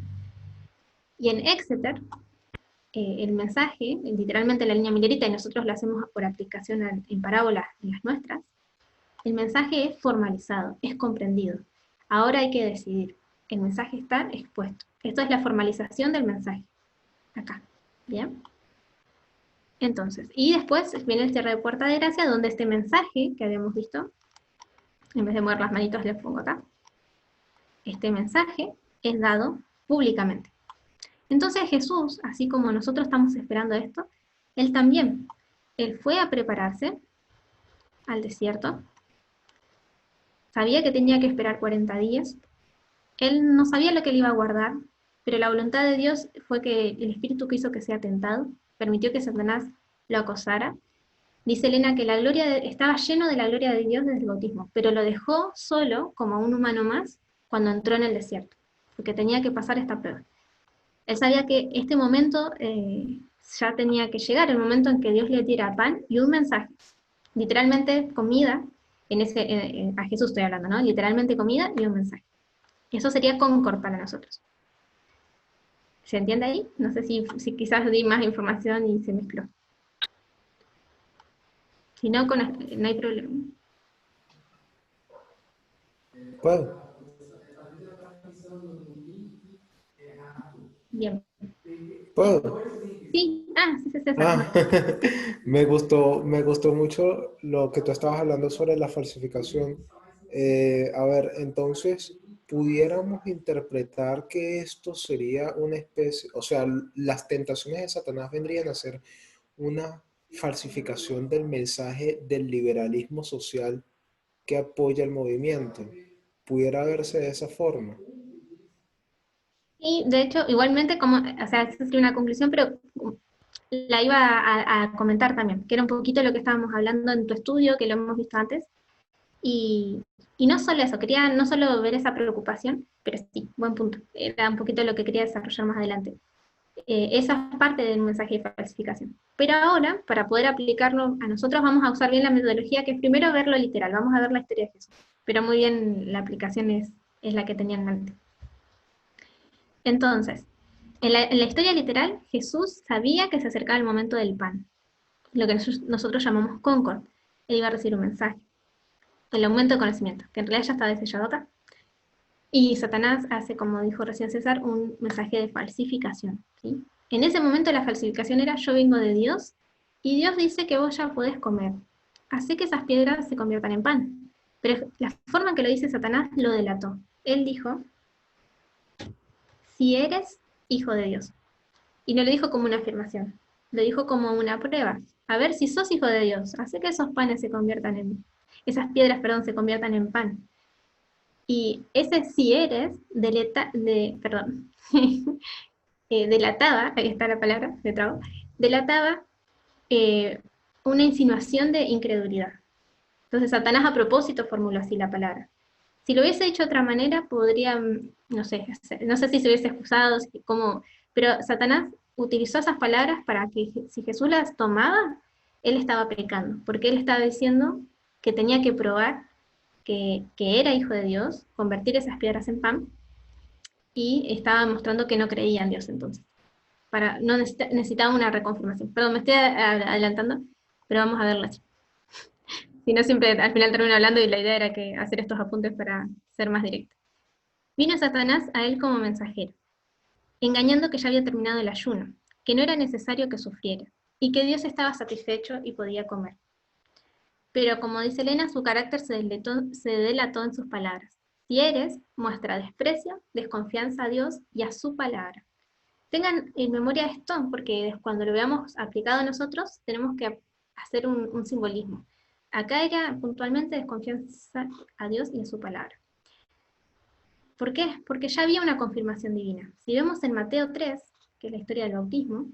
Y en Exeter, el mensaje, literalmente la línea millerita, y nosotros lo hacemos por aplicación en parábolas en las nuestras, el mensaje es formalizado, es comprendido. Ahora hay que decidir. El mensaje está expuesto. Esto es la formalización del mensaje. Acá. ¿Bien? Entonces, y después viene el cierre de puerta de gracia, donde este mensaje que habíamos visto, en vez de mover las manitos, les pongo acá. Este mensaje es dado públicamente. Entonces Jesús, así como nosotros estamos esperando esto, Él también. Él fue a prepararse al desierto. Sabía que tenía que esperar 40 días. Él no sabía lo que le iba a guardar, pero la voluntad de Dios fue que el Espíritu que hizo que sea tentado, permitió que Satanás lo acosara. Dice Elena que estaba lleno de la gloria de Dios desde el bautismo, pero lo dejó solo como un humano más cuando entró en el desierto, porque tenía que pasar esta prueba. Él sabía que este momento ya tenía que llegar, el momento en que Dios le tira pan y un mensaje. Literalmente comida, a Jesús estoy hablando, ¿no? Literalmente comida y un mensaje. Eso sería concord para nosotros. ¿Se entiende ahí? No sé si quizás di más información y se mezcló. Si no, no hay problema. ¿Puedo? Bien. ¿Puedo? Sí, sí, César. Ah, me gustó mucho lo que tú estabas hablando sobre la falsificación. A ver, entonces, pudiéramos interpretar que esto sería una especie, o sea, las tentaciones de Satanás vendrían a ser una falsificación del mensaje del liberalismo social que apoya el movimiento. ¿Pudiera verse de esa forma? Y de hecho, igualmente, o sea, esa sería una conclusión, pero la iba a comentar también, que era un poquito lo que estábamos hablando en tu estudio, que lo hemos visto antes, y no solo eso, quería no solo ver esa preocupación, pero sí, buen punto, era un poquito lo que quería desarrollar más adelante. Esa es parte del mensaje de falsificación. Pero ahora, para poder aplicarlo a nosotros, vamos a usar bien la metodología, que es primero ver lo literal, vamos a ver la historia de Jesús. Pero muy bien, la aplicación es la que tenían antes. Entonces, en la historia literal, Jesús sabía que se acercaba el momento del pan, lo que nosotros llamamos concord. Él iba a recibir un mensaje, el aumento de conocimiento, que en realidad ya estaba sellado acá. Y Satanás hace, como dijo recién César, un mensaje de falsificación, ¿sí? En ese momento la falsificación era: yo vengo de Dios, y Dios dice que vos ya podés comer. Así que esas piedras se conviertan en pan. Pero la forma en que lo dice Satanás lo delató. Él dijo: si eres hijo de Dios. Y no lo dijo como una afirmación, lo dijo como una prueba. A ver si sos hijo de Dios, hace que esos panes se conviertan esas piedras, perdón, se conviertan en pan. Y ese si eres, delataba, ahí está la palabra, de trago, delataba una insinuación de incredulidad. Entonces Satanás a propósito formuló así la palabra. Si lo hubiese dicho de otra manera, podría, no sé si se hubiese excusado, pero Satanás utilizó esas palabras para que si Jesús las tomaba, él estaba pecando, porque él estaba diciendo que tenía que probar que era hijo de Dios, convertir esas piedras en pan, y estaba mostrando que no creía en Dios entonces. No necesitaba una reconfirmación. Perdón, me estoy adelantando, pero vamos a verlo así. Si no, siempre al final termino hablando, y la idea era hacer estos apuntes para ser más directo. Vino Satanás a él como mensajero, engañando que ya había terminado el ayuno, que no era necesario que sufriera, y que Dios estaba satisfecho y podía comer. Pero como dice Elena, su carácter se delató en sus palabras. Si eres, muestra desprecio, desconfianza a Dios y a su palabra. Tengan en memoria esto, porque cuando lo veamos aplicado a nosotros, tenemos que hacer un simbolismo. Acá era puntualmente desconfianza a Dios y a su palabra. ¿Por qué? Porque ya había una confirmación divina. Si vemos en Mateo 3, que es la historia del bautismo,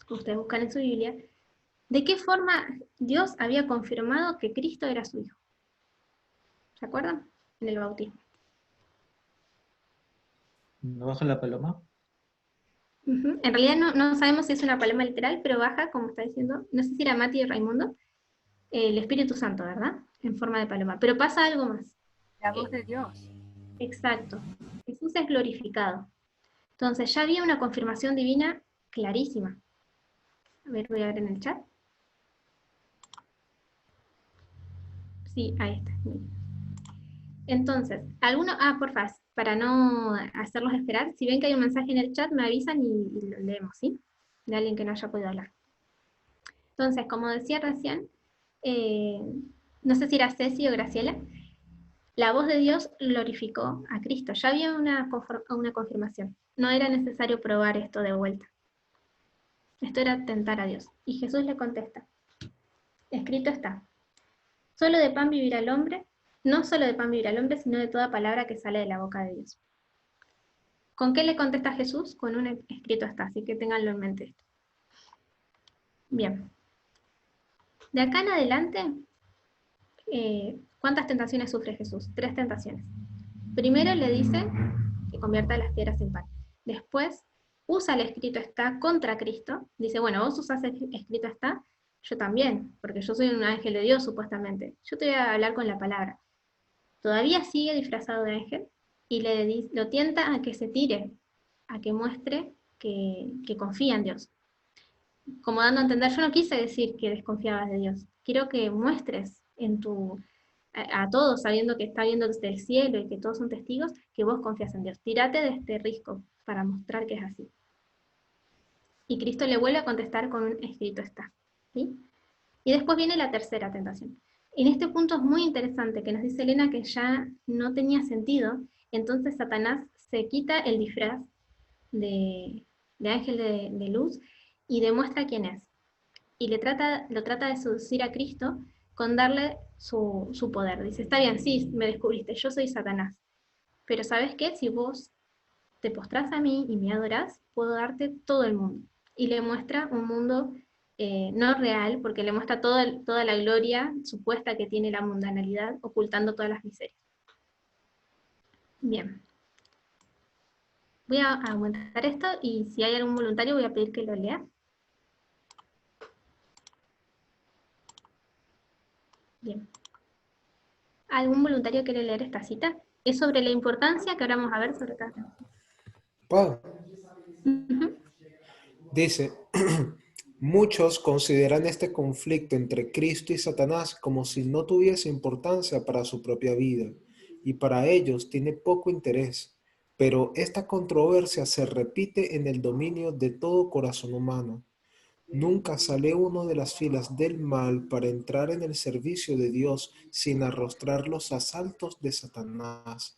que ustedes buscan en su Biblia, ¿de qué forma Dios había confirmado que Cristo era su Hijo? ¿Se acuerdan? En el bautismo. ¿No baja la paloma? En realidad no sabemos si es una paloma literal, pero baja, como está diciendo, no sé si era Mati y Raimundo, el Espíritu Santo, ¿verdad? En forma de paloma. Pero pasa algo más. La voz de Dios. Exacto. Jesús es glorificado. Entonces ya había una confirmación divina clarísima. A ver, voy a ver en el chat. Sí, ahí está. Entonces, porfa, para no hacerlos esperar, si ven que hay un mensaje en el chat, me avisan y lo leemos, ¿sí? De alguien que no haya podido hablar. Entonces, como decía recién, no sé si era Ceci o Graciela, la voz de Dios glorificó a Cristo. Ya había una confirmación. No era necesario probar esto de vuelta. Esto era tentar a Dios. Y Jesús le contesta: escrito está, solo de pan vivirá el hombre, no solo de pan vivirá el hombre, sino de toda palabra que sale de la boca de Dios. ¿Con qué le contesta Jesús? Con un escrito está, así que ténganlo en mente esto. Bien. De acá en adelante, ¿cuántas tentaciones sufre Jesús? 3 tentaciones. Primero le dice que convierta las piedras en pan. Después usa el escrito está contra Cristo. Dice, bueno, vos usás el escrito está, yo también, porque yo soy un ángel de Dios supuestamente. Yo te voy a hablar con la palabra. Todavía sigue disfrazado de ángel y lo tienta a que se tire, a que muestre que confía en Dios. Como dando a entender, yo no quise decir que desconfiabas de Dios, quiero que muestres a todos, sabiendo que está viendo desde el cielo y que todos son testigos, que vos confías en Dios. Tírate de este risco para mostrar que es así. Y Cristo le vuelve a contestar con un escrito está. ¿Sí? Y después viene la tercera tentación. En este punto es muy interesante que nos dice Elena que ya no tenía sentido, entonces Satanás se quita el disfraz de ángel de luz y demuestra quién es. Y lo trata de seducir a Cristo con darle su poder. Dice, está bien, sí, me descubriste, yo soy Satanás. Pero ¿sabes qué? Si vos te postrás a mí y me adorás, puedo darte todo el mundo. Y le muestra un mundo no real, porque le muestra toda la gloria supuesta que tiene la mundanalidad, ocultando todas las miserias. Bien. Voy a aumentar esto y si hay algún voluntario voy a pedir que lo lea. Bien. ¿Algún voluntario quiere leer esta cita? Es sobre la importancia que ahora vamos a ver sobre cada. ¿Puedo? Uh-huh. Dice, muchos consideran este conflicto entre Cristo y Satanás como si no tuviese importancia para su propia vida, y para ellos tiene poco interés, pero esta controversia se repite en el dominio de todo corazón humano. Nunca sale uno de las filas del mal para entrar en el servicio de Dios sin arrostrar los asaltos de Satanás.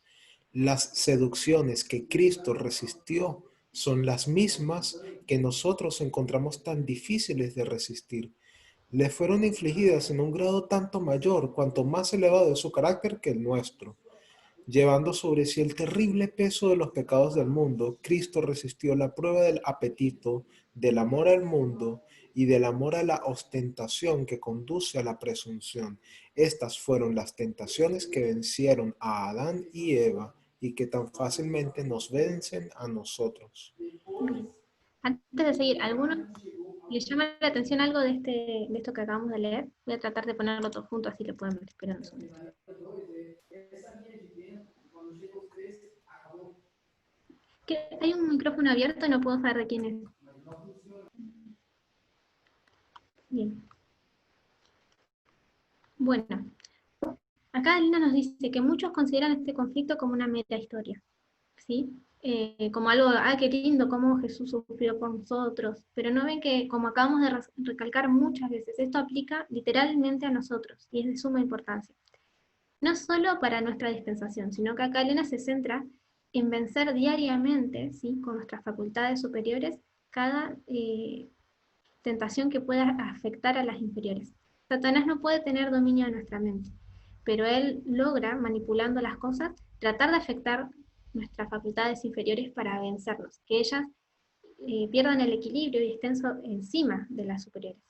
Las seducciones que Cristo resistió son las mismas que nosotros encontramos tan difíciles de resistir. Le fueron infligidas en un grado tanto mayor cuanto más elevado es su carácter que el nuestro. Llevando sobre sí el terrible peso de los pecados del mundo, Cristo resistió la prueba del apetito, del amor al mundo y del amor a la ostentación que conduce a la presunción. Estas fueron las tentaciones que vencieron a Adán y Eva y que tan fácilmente nos vencen a nosotros. Bien. Antes de seguir, ¿alguno les llama la atención algo de esto que acabamos de leer? Voy a tratar de ponerlo todo junto, así lo pueden ver. Esperen un segundo. Que hay un micrófono abierto y no puedo saber de quién es. Bien. Bueno, acá Lina nos dice que muchos consideran este conflicto como una mera historia, ¿sí? Como algo, qué lindo, cómo Jesús sufrió por nosotros, pero no ven que, como acabamos de recalcar muchas veces, esto aplica literalmente a nosotros, y es de suma importancia. No solo para nuestra dispensación, sino que acá Elena se centra en vencer diariamente, ¿sí? Con nuestras facultades superiores, cada tentación que pueda afectar a las inferiores. Satanás no puede tener dominio de nuestra mente, pero él logra, manipulando las cosas, tratar de afectar nuestras facultades inferiores para vencernos, que ellas pierdan el equilibrio y estén encima de las superiores.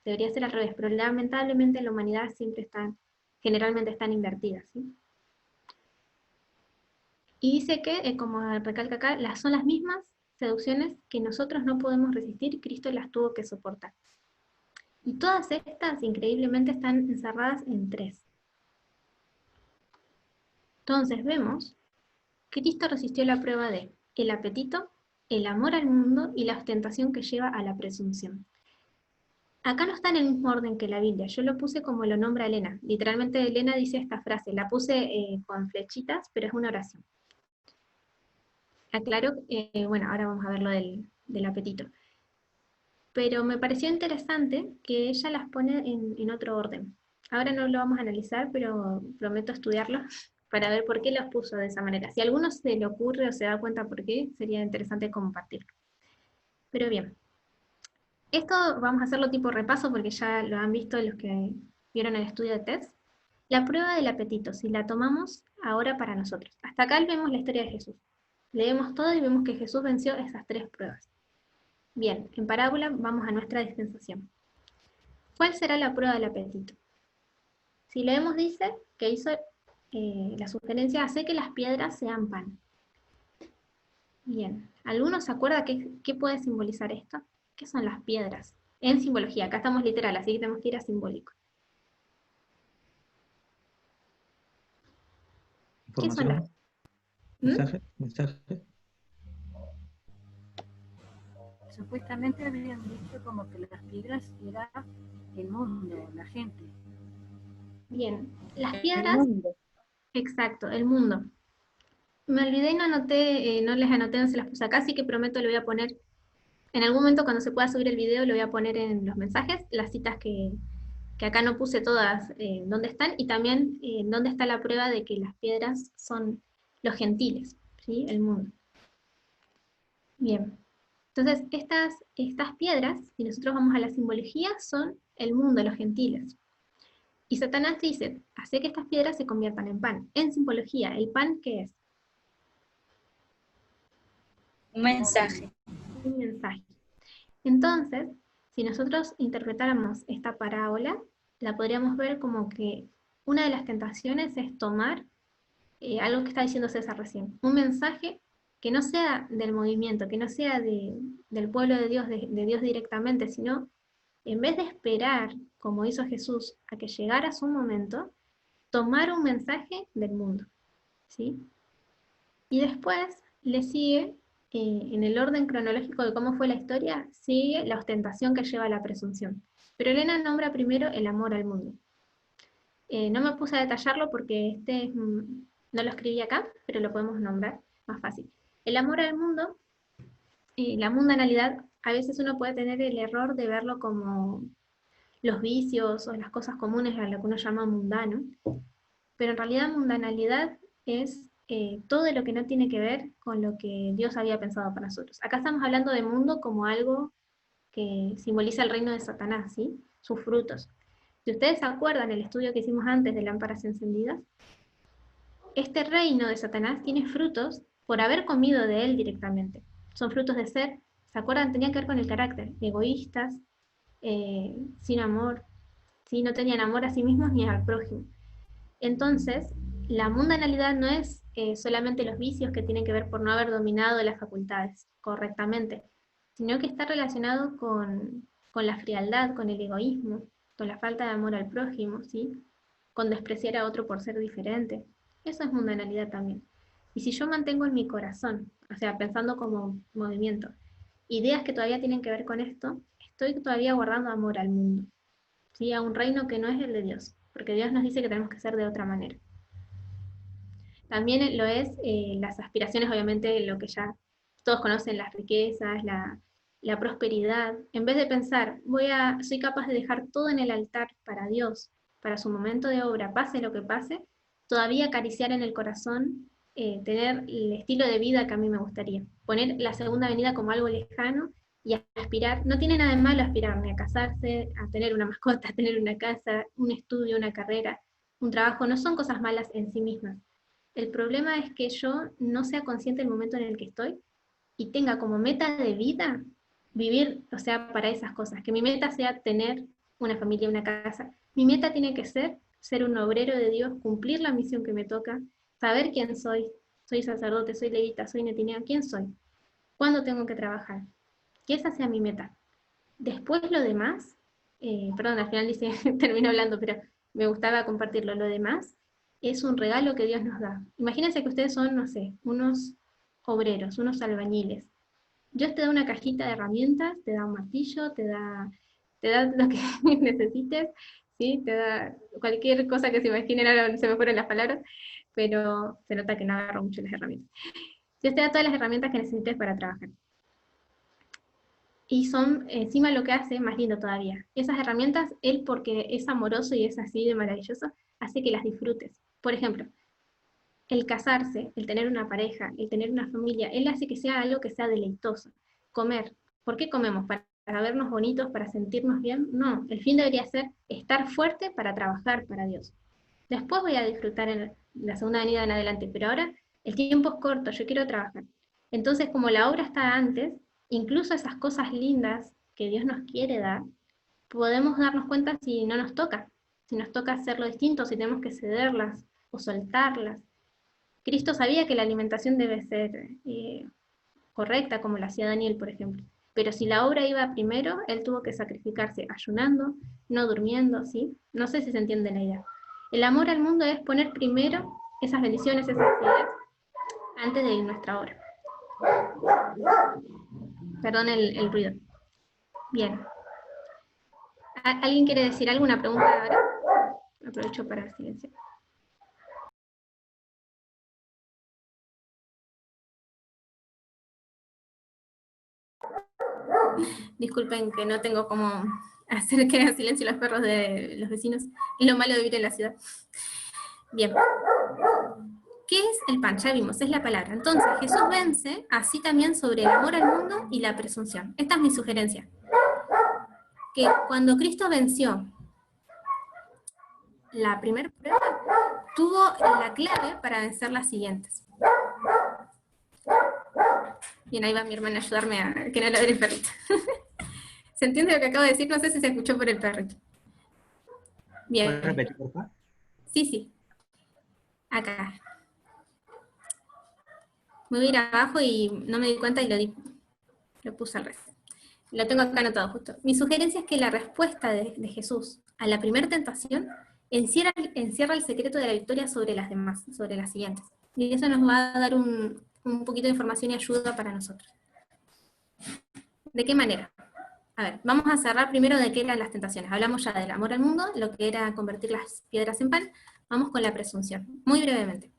Debería ser al revés, pero lamentablemente en la humanidad generalmente están invertidas, ¿sí? Y dice que, como recalca acá, son las mismas seducciones que nosotros no podemos resistir, Cristo las tuvo que soportar. Y todas estas, increíblemente, están encerradas en 3. Entonces vemos que Cristo resistió la prueba de el apetito, el amor al mundo y la ostentación que lleva a la presunción. Acá no está en el mismo orden que la Biblia, yo lo puse como lo nombra Elena. Literalmente Elena dice esta frase, la puse con flechitas, pero es una oración. Aclaro, bueno, ahora vamos a ver lo del apetito. Pero me pareció interesante que ella las pone en otro orden. Ahora no lo vamos a analizar, pero prometo estudiarlo para ver por qué los puso de esa manera. Si a alguno se le ocurre o se da cuenta por qué, sería interesante compartirlo. Pero bien, esto vamos a hacerlo tipo repaso porque ya lo han visto los que vieron el estudio de test. La prueba del apetito, si la tomamos ahora para nosotros. Hasta acá vemos la historia de Jesús. Leemos todo y vemos que Jesús venció esas 3 pruebas. Bien, en parábola vamos a nuestra dispensación. ¿Cuál será la prueba del apetito? Si leemos dice que hizo la sugerencia, hace que las piedras sean pan. Bien, ¿alguno se acuerda qué puede simbolizar esto? ¿Qué son las piedras? En simbología, acá estamos literal, así que tenemos que ir a simbólico. ¿Qué son las? ¿Mensaje? ¿Mensaje? Supuestamente habían dicho como que las piedras era el mundo, la gente. Bien, las El piedras, mundo. exacto, el mundo. Me olvidé y no anoté, no les anoté, no se las puse acá, así que prometo le voy a poner, en algún momento cuando se pueda subir el video, le voy a poner en los mensajes las citas que acá no puse todas dónde están, y también dónde está la prueba de que las piedras son los gentiles, ¿sí? El mundo. Bien. Entonces, estas piedras, si nosotros vamos a la simbología, son el mundo, los gentiles. Y Satanás dice, hace que estas piedras se conviertan en pan. En simbología, ¿el pan qué es? Un mensaje. Un mensaje. Entonces, si nosotros interpretáramos esta parábola, la podríamos ver como que una de las tentaciones es tomar algo que está diciendo César recién, un mensaje que no sea del movimiento, que no sea del pueblo de Dios directamente, sino en vez de esperar, como hizo Jesús, a que llegara su momento, tomar un mensaje del mundo, ¿sí? Y después le sigue, en el orden cronológico de cómo fue la historia, sigue la ostentación que lleva a la presunción. Pero Elena nombra primero el amor al mundo. No me puse a detallarlo porque no lo escribí acá, pero lo podemos nombrar más fácil. El amor al mundo, la mundanalidad, a veces uno puede tener el error de verlo como los vicios o las cosas comunes a lo que uno llama mundano, pero en realidad mundanalidad es todo lo que no tiene que ver con lo que Dios había pensado para nosotros. Acá estamos hablando de mundo como algo que simboliza el reino de Satanás, ¿sí? Sus frutos. Si ustedes se acuerdan el estudio que hicimos antes de lámparas encendidas, este reino de Satanás tiene frutos por haber comido de él directamente. Son frutos de ser, ¿se acuerdan? Tenían que ver con el carácter, egoístas, sin amor, ¿sí? No tenían amor a sí mismos ni al prójimo. Entonces, la mundanalidad no es solamente los vicios que tienen que ver por no haber dominado las facultades correctamente, sino que está relacionado con la frialdad, con el egoísmo, con la falta de amor al prójimo, ¿sí? Con despreciar a otro por ser diferente. Eso es mundanalidad también. Y si yo mantengo en mi corazón, o sea, pensando como movimiento, ideas que todavía tienen que ver con esto, estoy todavía guardando amor al mundo, ¿sí? A un reino que no es el de Dios, porque Dios nos dice que tenemos que ser de otra manera. También lo es las aspiraciones, obviamente, lo que ya todos conocen, las riquezas, la prosperidad. En vez de pensar, soy capaz de dejar todo en el altar para Dios, para su momento de obra, pase lo que pase, todavía acariciar en el corazón, tener el estilo de vida que a mí me gustaría. Poner la segunda venida como algo lejano y aspirar, no tiene nada de malo aspirar ni a casarse, a tener una mascota, a tener una casa, un estudio, una carrera, un trabajo, no son cosas malas en sí mismas. El problema es que yo no sea consciente del momento en el que estoy y tenga como meta de vida vivir, o sea, para esas cosas. Que mi meta sea tener una familia, una casa. Mi meta tiene que ser un obrero de Dios, cumplir la misión que me toca, saber quién soy. Soy sacerdote, soy levita, soy netinea. ¿Quién soy? ¿Cuándo tengo que trabajar? Que esa sea mi meta. Después lo demás, perdón, al final dice, termino hablando, pero me gustaba compartirlo. Lo demás es un regalo que Dios nos da. Imagínense que ustedes son, no sé, unos obreros, unos albañiles. Dios te da una cajita de herramientas, te da un martillo, te da lo que necesites, ¿sí? Te da cualquier cosa que se imaginen, ahora se me fueron las palabras, pero se nota que no agarro mucho las herramientas. Dios te da todas las herramientas que necesites para trabajar. Y son, encima lo que hace, más lindo todavía. Esas herramientas, Él, porque es amoroso y es así de maravilloso, hace que las disfrutes. Por ejemplo, el casarse, el tener una pareja, el tener una familia, Él hace que sea algo que sea deleitoso. Comer. ¿Por qué comemos? ¿Para vernos bonitos, para sentirnos bien? No, el fin debería ser estar fuerte para trabajar para Dios. Después voy a disfrutar en la segunda venida en adelante, pero ahora el tiempo es corto, yo quiero trabajar. Entonces, como la obra está antes, incluso esas cosas lindas que Dios nos quiere dar, podemos darnos cuenta si no nos toca, si nos toca hacerlo distinto, si tenemos que cederlas o soltarlas. Cristo sabía que la alimentación debe ser correcta, como la hacía Daniel, por ejemplo. Pero si la obra iba primero, él tuvo que sacrificarse ayunando, no durmiendo, ¿sí? No sé si se entiende la idea. El amor al mundo es poner primero esas bendiciones, esas ideas, antes de nuestra hora. Perdón el ruido. Bien. ¿Alguien quiere decir alguna pregunta ahora? Aprovecho para silenciar. Disculpen que no tengo cómo hacer que hagan silencio los perros de los vecinos. Es lo malo de vivir en la ciudad. Bien. ¿Qué es el pan? Ya vimos, es la palabra. Entonces, Jesús vence así también sobre el amor al mundo y la presunción. Esta es mi sugerencia. Que cuando Cristo venció la primera prueba, tuvo la clave para vencer las siguientes. Bien, ahí va mi hermana a ayudarme a que no ladre el perrito. ¿Se entiende lo que acabo de decir? No sé si se escuchó por el perrito. Bien. ¿Puedes repetir, por favor? Sí, sí. Acá. Me voy a ir abajo y no me di cuenta y lo puse al revés. Lo tengo acá anotado justo. Mi sugerencia es que la respuesta de Jesús a la primera tentación encierra el secreto de la victoria sobre las demás, sobre las siguientes. Y eso nos va a dar un poquito de información y ayuda para nosotros. ¿De qué manera? A ver, vamos a cerrar primero de qué eran las tentaciones. Hablamos ya del amor al mundo, lo que era convertir las piedras en pan. Vamos con la presunción, muy brevemente.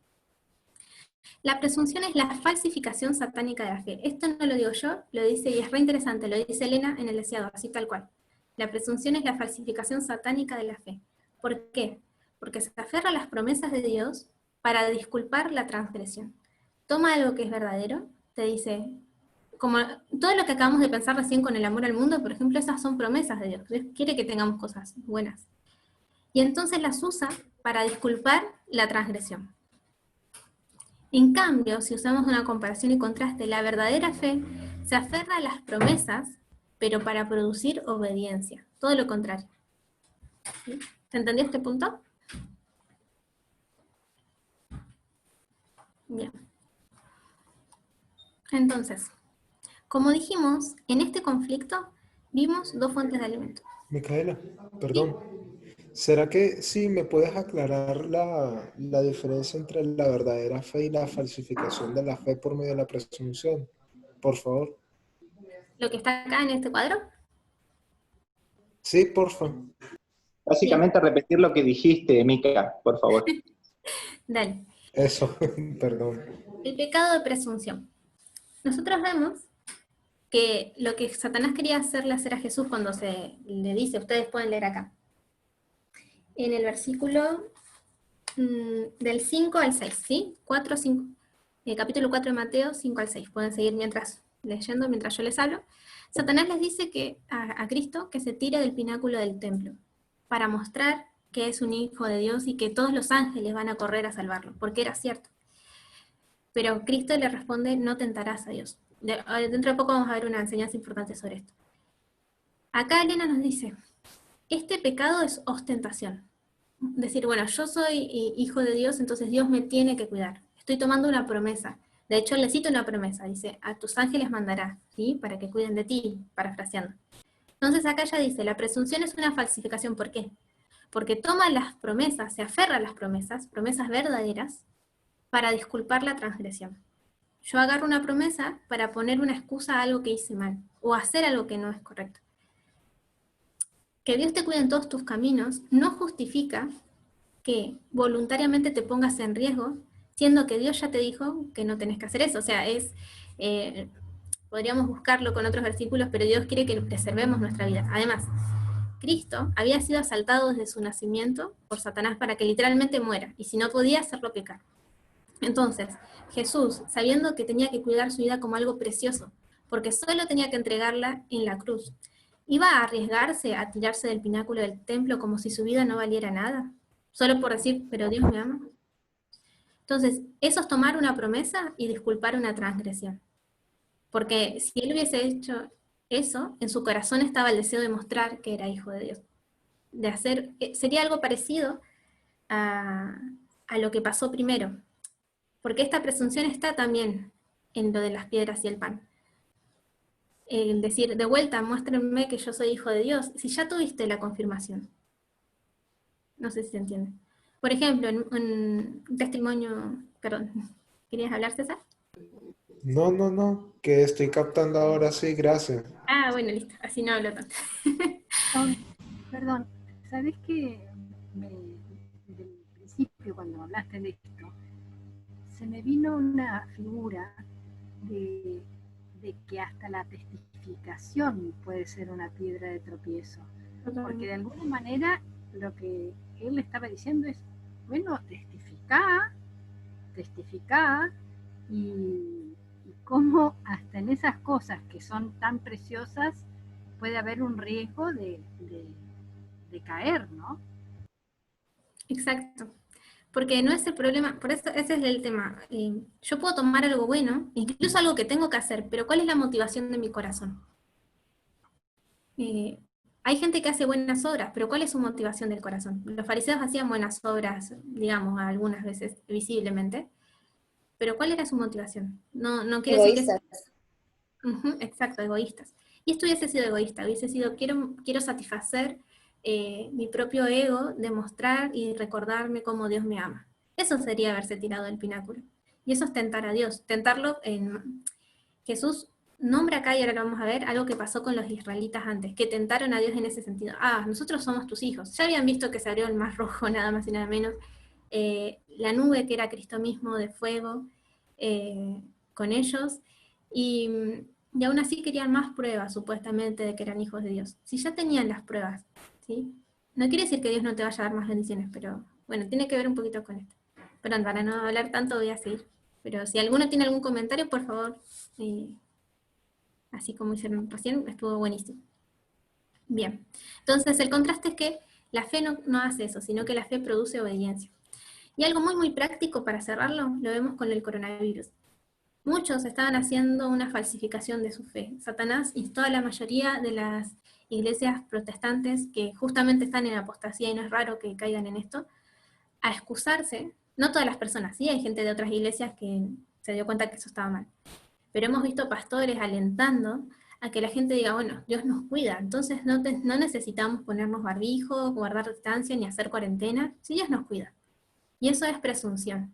La presunción es la falsificación satánica de la fe. Esto no lo digo yo, lo dice, y es re interesante, lo dice Elena en el Deseado, así tal cual. La presunción es la falsificación satánica de la fe. ¿Por qué? Porque se aferra a las promesas de Dios para disculpar la transgresión. Toma algo que es verdadero, te dice, como todo lo que acabamos de pensar recién con el amor al mundo, por ejemplo, esas son promesas de Dios. Dios quiere que tengamos cosas buenas. Y entonces las usa para disculpar la transgresión. En cambio, si usamos una comparación y contraste, la verdadera fe se aferra a las promesas, pero para producir obediencia. Todo lo contrario. ¿Sí? ¿Se entendió este punto? Bien. Entonces, como dijimos, en este conflicto vimos dos fuentes de alimento. Micaela, perdón. ¿Será que sí me puedes aclarar la diferencia entre la verdadera fe y la falsificación de la fe por medio de la presunción? Por favor. Lo que está acá en este cuadro. Sí, por favor. Básicamente repetir lo que dijiste, Mica, por favor. Dale. Eso, perdón. El pecado de presunción. Nosotros vemos que lo que Satanás quería hacerle hacer a Jesús cuando le dice, ustedes pueden leer acá, en el versículo del 5 al 6, ¿sí? 4, 5, capítulo 4 de Mateo, 5 al 6. Pueden seguir leyendo mientras yo les hablo. Satanás les dice a Cristo que se tire del pináculo del templo para mostrar que es un hijo de Dios y que todos los ángeles van a correr a salvarlo, porque era cierto. Pero Cristo le responde, no tentarás a Dios. Dentro de poco vamos a ver una enseñanza importante sobre esto. Acá Elena nos dice, este pecado es ostentación. Decir, bueno, yo soy hijo de Dios, entonces Dios me tiene que cuidar. Estoy tomando una promesa. De hecho, le cito una promesa. Dice, a tus ángeles mandará, ¿sí? Para que cuiden de ti, parafraseando. Entonces acá ella dice, la presunción es una falsificación. ¿Por qué? Porque toma las promesas, se aferra a las promesas verdaderas, para disculpar la transgresión. Yo agarro una promesa para poner una excusa a algo que hice mal, o hacer algo que no es correcto. Que Dios te cuide en todos tus caminos no justifica que voluntariamente te pongas en riesgo, siendo que Dios ya te dijo que no tenés que hacer eso. O sea, podríamos buscarlo con otros versículos, pero Dios quiere que preservemos nuestra vida. Además, Cristo había sido asaltado desde su nacimiento por Satanás para que literalmente muera, y si no podía, hacerlo pecar. Entonces, Jesús, sabiendo que tenía que cuidar su vida como algo precioso, porque solo tenía que entregarla en la cruz, ¿iba a arriesgarse a tirarse del pináculo del templo como si su vida no valiera nada? Solo por decir, pero Dios me ama. Entonces, eso es tomar una promesa y disculpar una transgresión. Porque si él hubiese hecho eso, en su corazón estaba el deseo de mostrar que era hijo de Dios. Sería algo parecido a lo que pasó primero. Porque esta presunción está también en lo de las piedras y el pan. El decir, de vuelta, muéstrenme que yo soy hijo de Dios, si ya tuviste la confirmación. No sé si se entiende. Por ejemplo, en un testimonio, perdón, ¿querías hablar, César? No, no, no, que estoy captando ahora sí, gracias. Ah, bueno, listo, así no hablo tanto. Perdón, ¿sabés que del principio cuando hablaste de esto, se me vino una figura de, de que hasta la testificación puede ser una piedra de tropiezo? Porque de alguna manera lo que él estaba diciendo es, bueno, testificá, y cómo hasta en esas cosas que son tan preciosas puede haber un riesgo de caer, ¿no? Exacto. Porque no es el problema, por eso ese es el tema. Yo puedo tomar algo bueno, incluso algo que tengo que hacer, pero ¿cuál es la motivación de mi corazón? Hay gente que hace buenas obras, pero ¿cuál es su motivación del corazón? Los fariseos hacían buenas obras, digamos, algunas veces visiblemente, pero ¿cuál era su motivación? No, no quiere decir que... Egoístas. Exacto, egoístas. Y esto hubiese sido egoísta, hubiese sido, quiero satisfacer mi propio ego, demostrar y recordarme cómo Dios me ama. Eso sería haberse tirado del pináculo. Y eso es tentar a Dios, tentarlo en... Jesús nombra acá, y ahora lo vamos a ver, algo que pasó con los israelitas antes, que tentaron a Dios en ese sentido. Ah, nosotros somos tus hijos. Ya habían visto que se abrió el mar rojo, nada más y nada menos. La nube que era Cristo mismo de fuego con ellos. Y aún así querían más pruebas, supuestamente, de que eran hijos de Dios. Si ya tenían las pruebas, ¿sí? No quiere decir que Dios no te vaya a dar más bendiciones, pero bueno, tiene que ver un poquito con esto. Perdón, para no hablar tanto voy a seguir. Pero si alguno tiene algún comentario, por favor, así como hicieron recién, estuvo buenísimo. Bien, entonces el contraste es que la fe no hace eso, sino que la fe produce obediencia. Y algo muy, muy práctico para cerrarlo, lo vemos con el coronavirus. Muchos estaban haciendo una falsificación de su fe. Satanás instó a la mayoría de las iglesias protestantes, que justamente están en apostasía y no es raro que caigan en esto, a excusarse. No todas las personas, sí, hay gente de otras iglesias que se dio cuenta que eso estaba mal. Pero hemos visto pastores alentando a que la gente diga, bueno, Dios nos cuida, entonces no necesitamos ponernos barbijo, guardar distancia, ni hacer cuarentena, si Dios nos cuida. Y eso es presunción.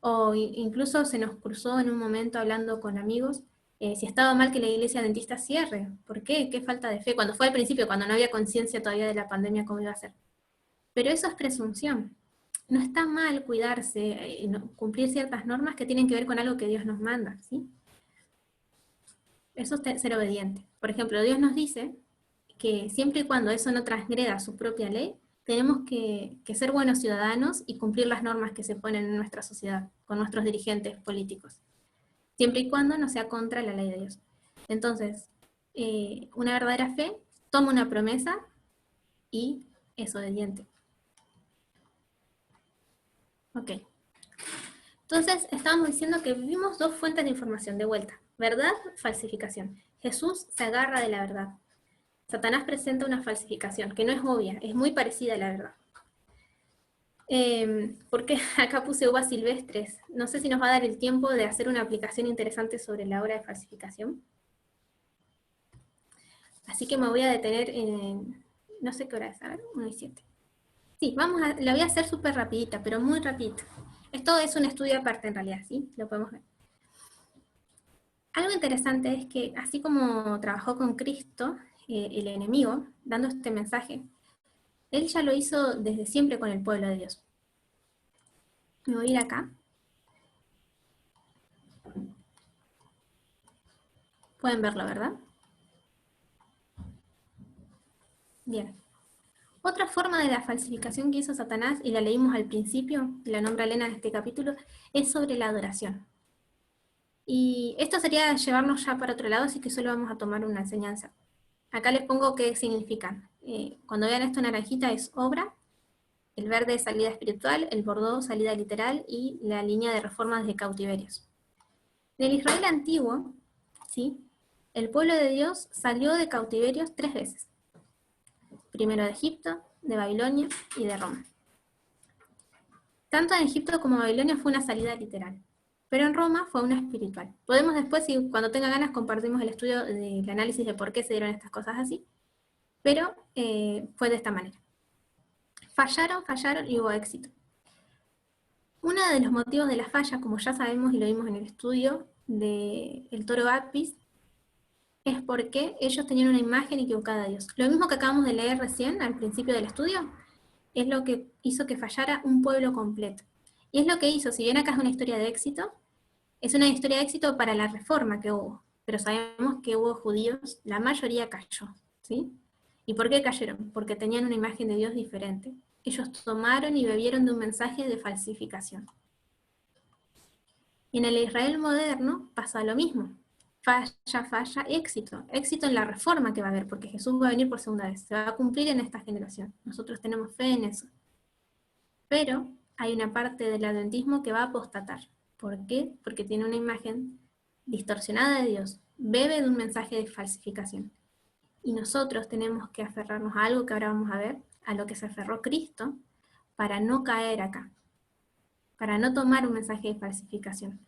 O incluso se nos cruzó en un momento hablando con amigos, si estaba mal que la iglesia adventista cierre. ¿Por qué? ¿Qué falta de fe? Cuando fue al principio, cuando no había conciencia todavía de la pandemia, cómo iba a ser. Pero eso es presunción. No está mal cuidarse, cumplir ciertas normas que tienen que ver con algo que Dios nos manda, ¿sí? Eso es ser obediente. Por ejemplo, Dios nos dice que siempre y cuando eso no transgreda su propia ley, tenemos que ser buenos ciudadanos y cumplir las normas que se ponen en nuestra sociedad, con nuestros dirigentes políticos, siempre y cuando no sea contra la ley de Dios. Entonces, una verdadera fe toma una promesa y es obediente. Ok. Entonces, estábamos diciendo que vimos dos fuentes de información de vuelta. Verdad, falsificación. Jesús se agarra de la verdad. Satanás presenta una falsificación, que no es obvia, es muy parecida a la verdad. Porque acá puse uvas silvestres. No sé si nos va a dar el tiempo de hacer una aplicación interesante sobre la obra de falsificación. Así que me voy a detener en... no sé qué hora es, a ver, 1:07. Sí, la voy a hacer súper rapidita, pero muy rapidito. Esto es un estudio aparte en realidad, ¿sí? Lo podemos ver. Algo interesante es que, así como trabajó con Cristo, el enemigo, dando este mensaje, él ya lo hizo desde siempre con el pueblo de Dios. Me voy a ir acá. Pueden verlo, ¿verdad? Bien. Otra forma de la falsificación que hizo Satanás, y la leímos al principio, y la nombra Elena en este capítulo, es sobre la adoración. Y esto sería llevarnos ya para otro lado, así que solo vamos a tomar una enseñanza. Acá les pongo qué significan. Cuando vean esto naranjita es obra, el verde es salida espiritual, el bordó salida literal y la línea de reformas de cautiverios. En el Israel antiguo, ¿sí?, el pueblo de Dios salió de cautiverios 3 veces. Primero de Egipto, de Babilonia y de Roma. Tanto en Egipto como en Babilonia fue una salida literal, pero en Roma fue una espiritual. Podemos después, si cuando tenga ganas, compartimos el estudio del análisis de por qué se dieron estas cosas así, pero fue de esta manera. Fallaron y hubo éxito. Uno de los motivos de la falla, como ya sabemos y lo vimos en el estudio, del toro Apis es porque ellos tenían una imagen equivocada de Dios. Lo mismo que acabamos de leer recién al principio del estudio, es lo que hizo que fallara un pueblo completo. Y es lo que hizo, si bien acá es una historia de éxito, es una historia de éxito para la reforma que hubo, pero sabemos que hubo judíos, la mayoría cayó, ¿sí? ¿Y por qué cayeron? Porque tenían una imagen de Dios diferente. Ellos tomaron y bebieron de un mensaje de falsificación. Y en el Israel moderno pasa lo mismo. Falla, éxito. Éxito en la reforma que va a haber, porque Jesús va a venir por segunda vez. Se va a cumplir en esta generación. Nosotros tenemos fe en eso. Pero hay una parte del adventismo que va a apostatar. ¿Por qué? Porque tiene una imagen distorsionada de Dios. Bebe de un mensaje de falsificación. Y nosotros tenemos que aferrarnos a algo que ahora vamos a ver, a lo que se aferró Cristo, para no caer acá. Para no tomar un mensaje de falsificación.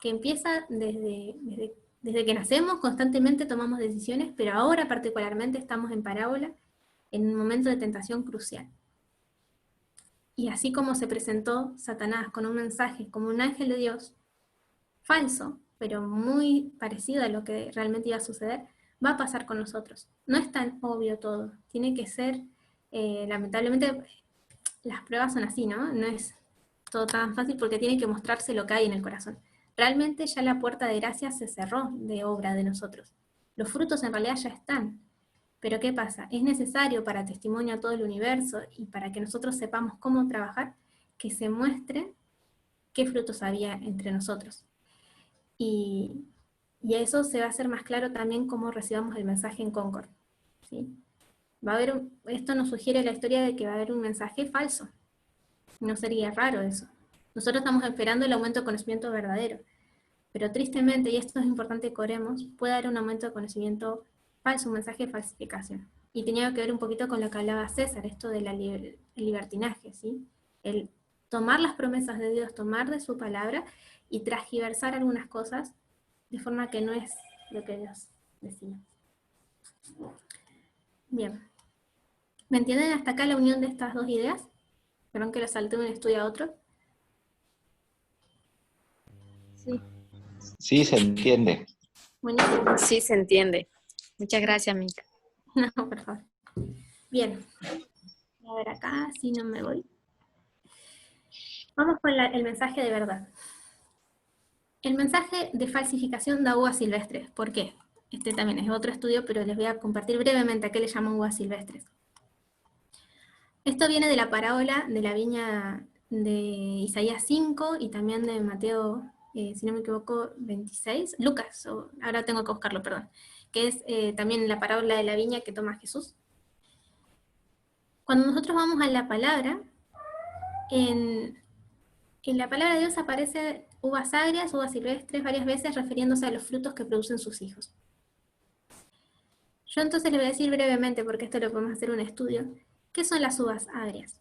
Que empieza desde que nacemos, constantemente tomamos decisiones, pero ahora particularmente estamos en parábola, en un momento de tentación crucial. Y así como se presentó Satanás con un mensaje como un ángel de Dios, falso, pero muy parecido a lo que realmente iba a suceder, va a pasar con nosotros. No es tan obvio todo, tiene que ser, lamentablemente, las pruebas son así, ¿no? No es todo tan fácil porque tiene que mostrarse lo que hay en el corazón. Realmente ya la puerta de gracia se cerró de obra de nosotros. Los frutos en realidad ya están. Pero ¿qué pasa? Es necesario para testimonio a todo el universo y para que nosotros sepamos cómo trabajar, que se muestre qué frutos había entre nosotros. Y eso se va a hacer más claro también cómo recibamos el mensaje en Concord, ¿sí? Esto nos sugiere la historia de que va a haber un mensaje falso. No sería raro eso. Nosotros estamos esperando el aumento de conocimiento verdadero. Pero tristemente, y esto es importante que oremos, puede haber un aumento de conocimiento falso, un mensaje de falsificación. Y tenía que ver un poquito con lo que hablaba César, esto del libertinaje, ¿sí? El tomar las promesas de Dios, tomar de su palabra y transgiversar algunas cosas de forma que no es lo que Dios decía. Bien. ¿Me entienden hasta acá la unión de estas dos ideas? Perdón que lo salté de un estudio a otro. Sí. Sí, se entiende. Buenísimo. Sí, se entiende. Muchas gracias, Mica. No, por favor. Bien. A ver acá, si no me voy. Vamos con el mensaje de verdad. El mensaje de falsificación da uvas silvestres. ¿Por qué? Este también es otro estudio, pero les voy a compartir brevemente a qué le llaman uvas silvestres. Esto viene de la parábola de la viña de Isaías 5 y también de Mateo, si no me equivoco, 26. Lucas, ahora tengo que buscarlo, perdón. Que es también la parábola de la viña que toma Jesús. Cuando nosotros vamos a la palabra, en la palabra de Dios aparece uvas agrias, uvas silvestres, varias veces refiriéndose a los frutos que producen sus hijos. Yo entonces les voy a decir brevemente, porque esto lo podemos hacer un estudio, ¿qué son las uvas agrias?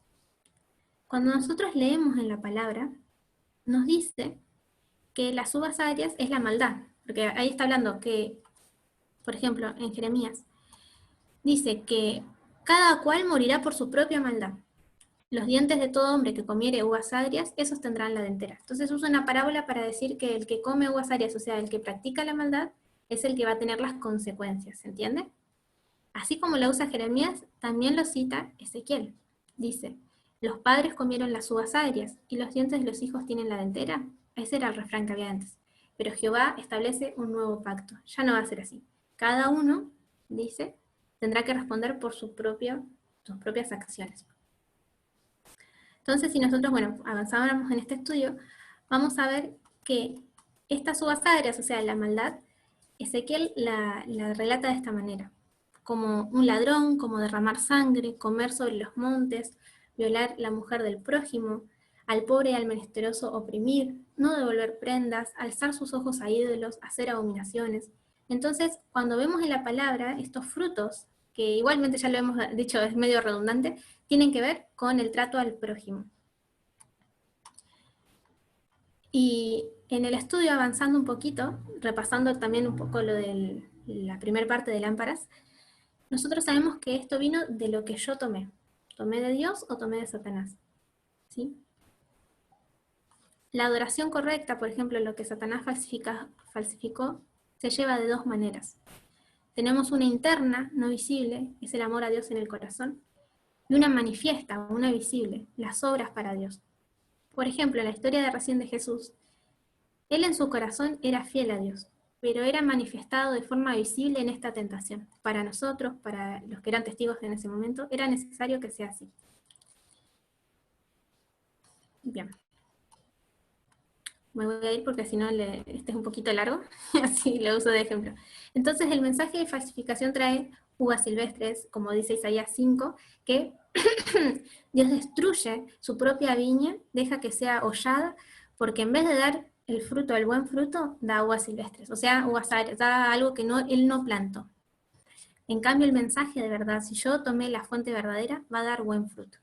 Cuando nosotros leemos en la palabra, nos dice que las uvas agrias es la maldad, porque ahí está hablando que, por ejemplo, en Jeremías, dice que cada cual morirá por su propia maldad. Los dientes de todo hombre que comiere uvas agrias, esos tendrán la dentera. Entonces usa una parábola para decir que el que come uvas agrias, o sea, el que practica la maldad, es el que va a tener las consecuencias, ¿se entiende? Así como la usa Jeremías, también lo cita Ezequiel. Dice, los padres comieron las uvas agrias, y los dientes de los hijos tienen la dentera. Ese era el refrán que había antes. Pero Jehová establece un nuevo pacto. Ya no va a ser así. Cada uno, dice, tendrá que responder por sus propias acciones. Entonces, si nosotros, avanzáramos en este estudio, vamos a ver que estas uvas agrias, o sea, la maldad, Ezequiel la relata de esta manera. Como un ladrón, como derramar sangre, comer sobre los montes, violar la mujer del prójimo, al pobre y al menesteroso oprimir, no devolver prendas, alzar sus ojos a ídolos, hacer abominaciones. Entonces, cuando vemos en la palabra estos frutos, que igualmente ya lo hemos dicho, es medio redundante, tienen que ver con el trato al prójimo. Y en el estudio, avanzando un poquito, repasando también un poco lo de la primera parte de lámparas, nosotros sabemos que esto vino de lo que yo tomé. ¿Tomé de Dios o tomé de Satanás? ¿Sí? La adoración correcta, por ejemplo, lo que Satanás falsificó, se lleva de dos maneras. Tenemos una interna, no visible, es el amor a Dios en el corazón, y una manifiesta, una visible, las obras para Dios. Por ejemplo, en la historia de recién de Jesús, él en su corazón era fiel a Dios, pero era manifestado de forma visible en esta tentación. Para nosotros, para los que eran testigos en ese momento, era necesario que sea así. Bien. Me voy a ir porque si no este es un poquito largo, así lo uso de ejemplo. Entonces el mensaje de falsificación trae uvas silvestres, como dice Isaías 5, que Dios destruye su propia viña, deja que sea hollada, porque en vez de dar el fruto, el buen fruto, da uvas silvestres, o sea, da algo que él no plantó. En cambio el mensaje de verdad, si yo tomé la fuente verdadera, va a dar buen fruto.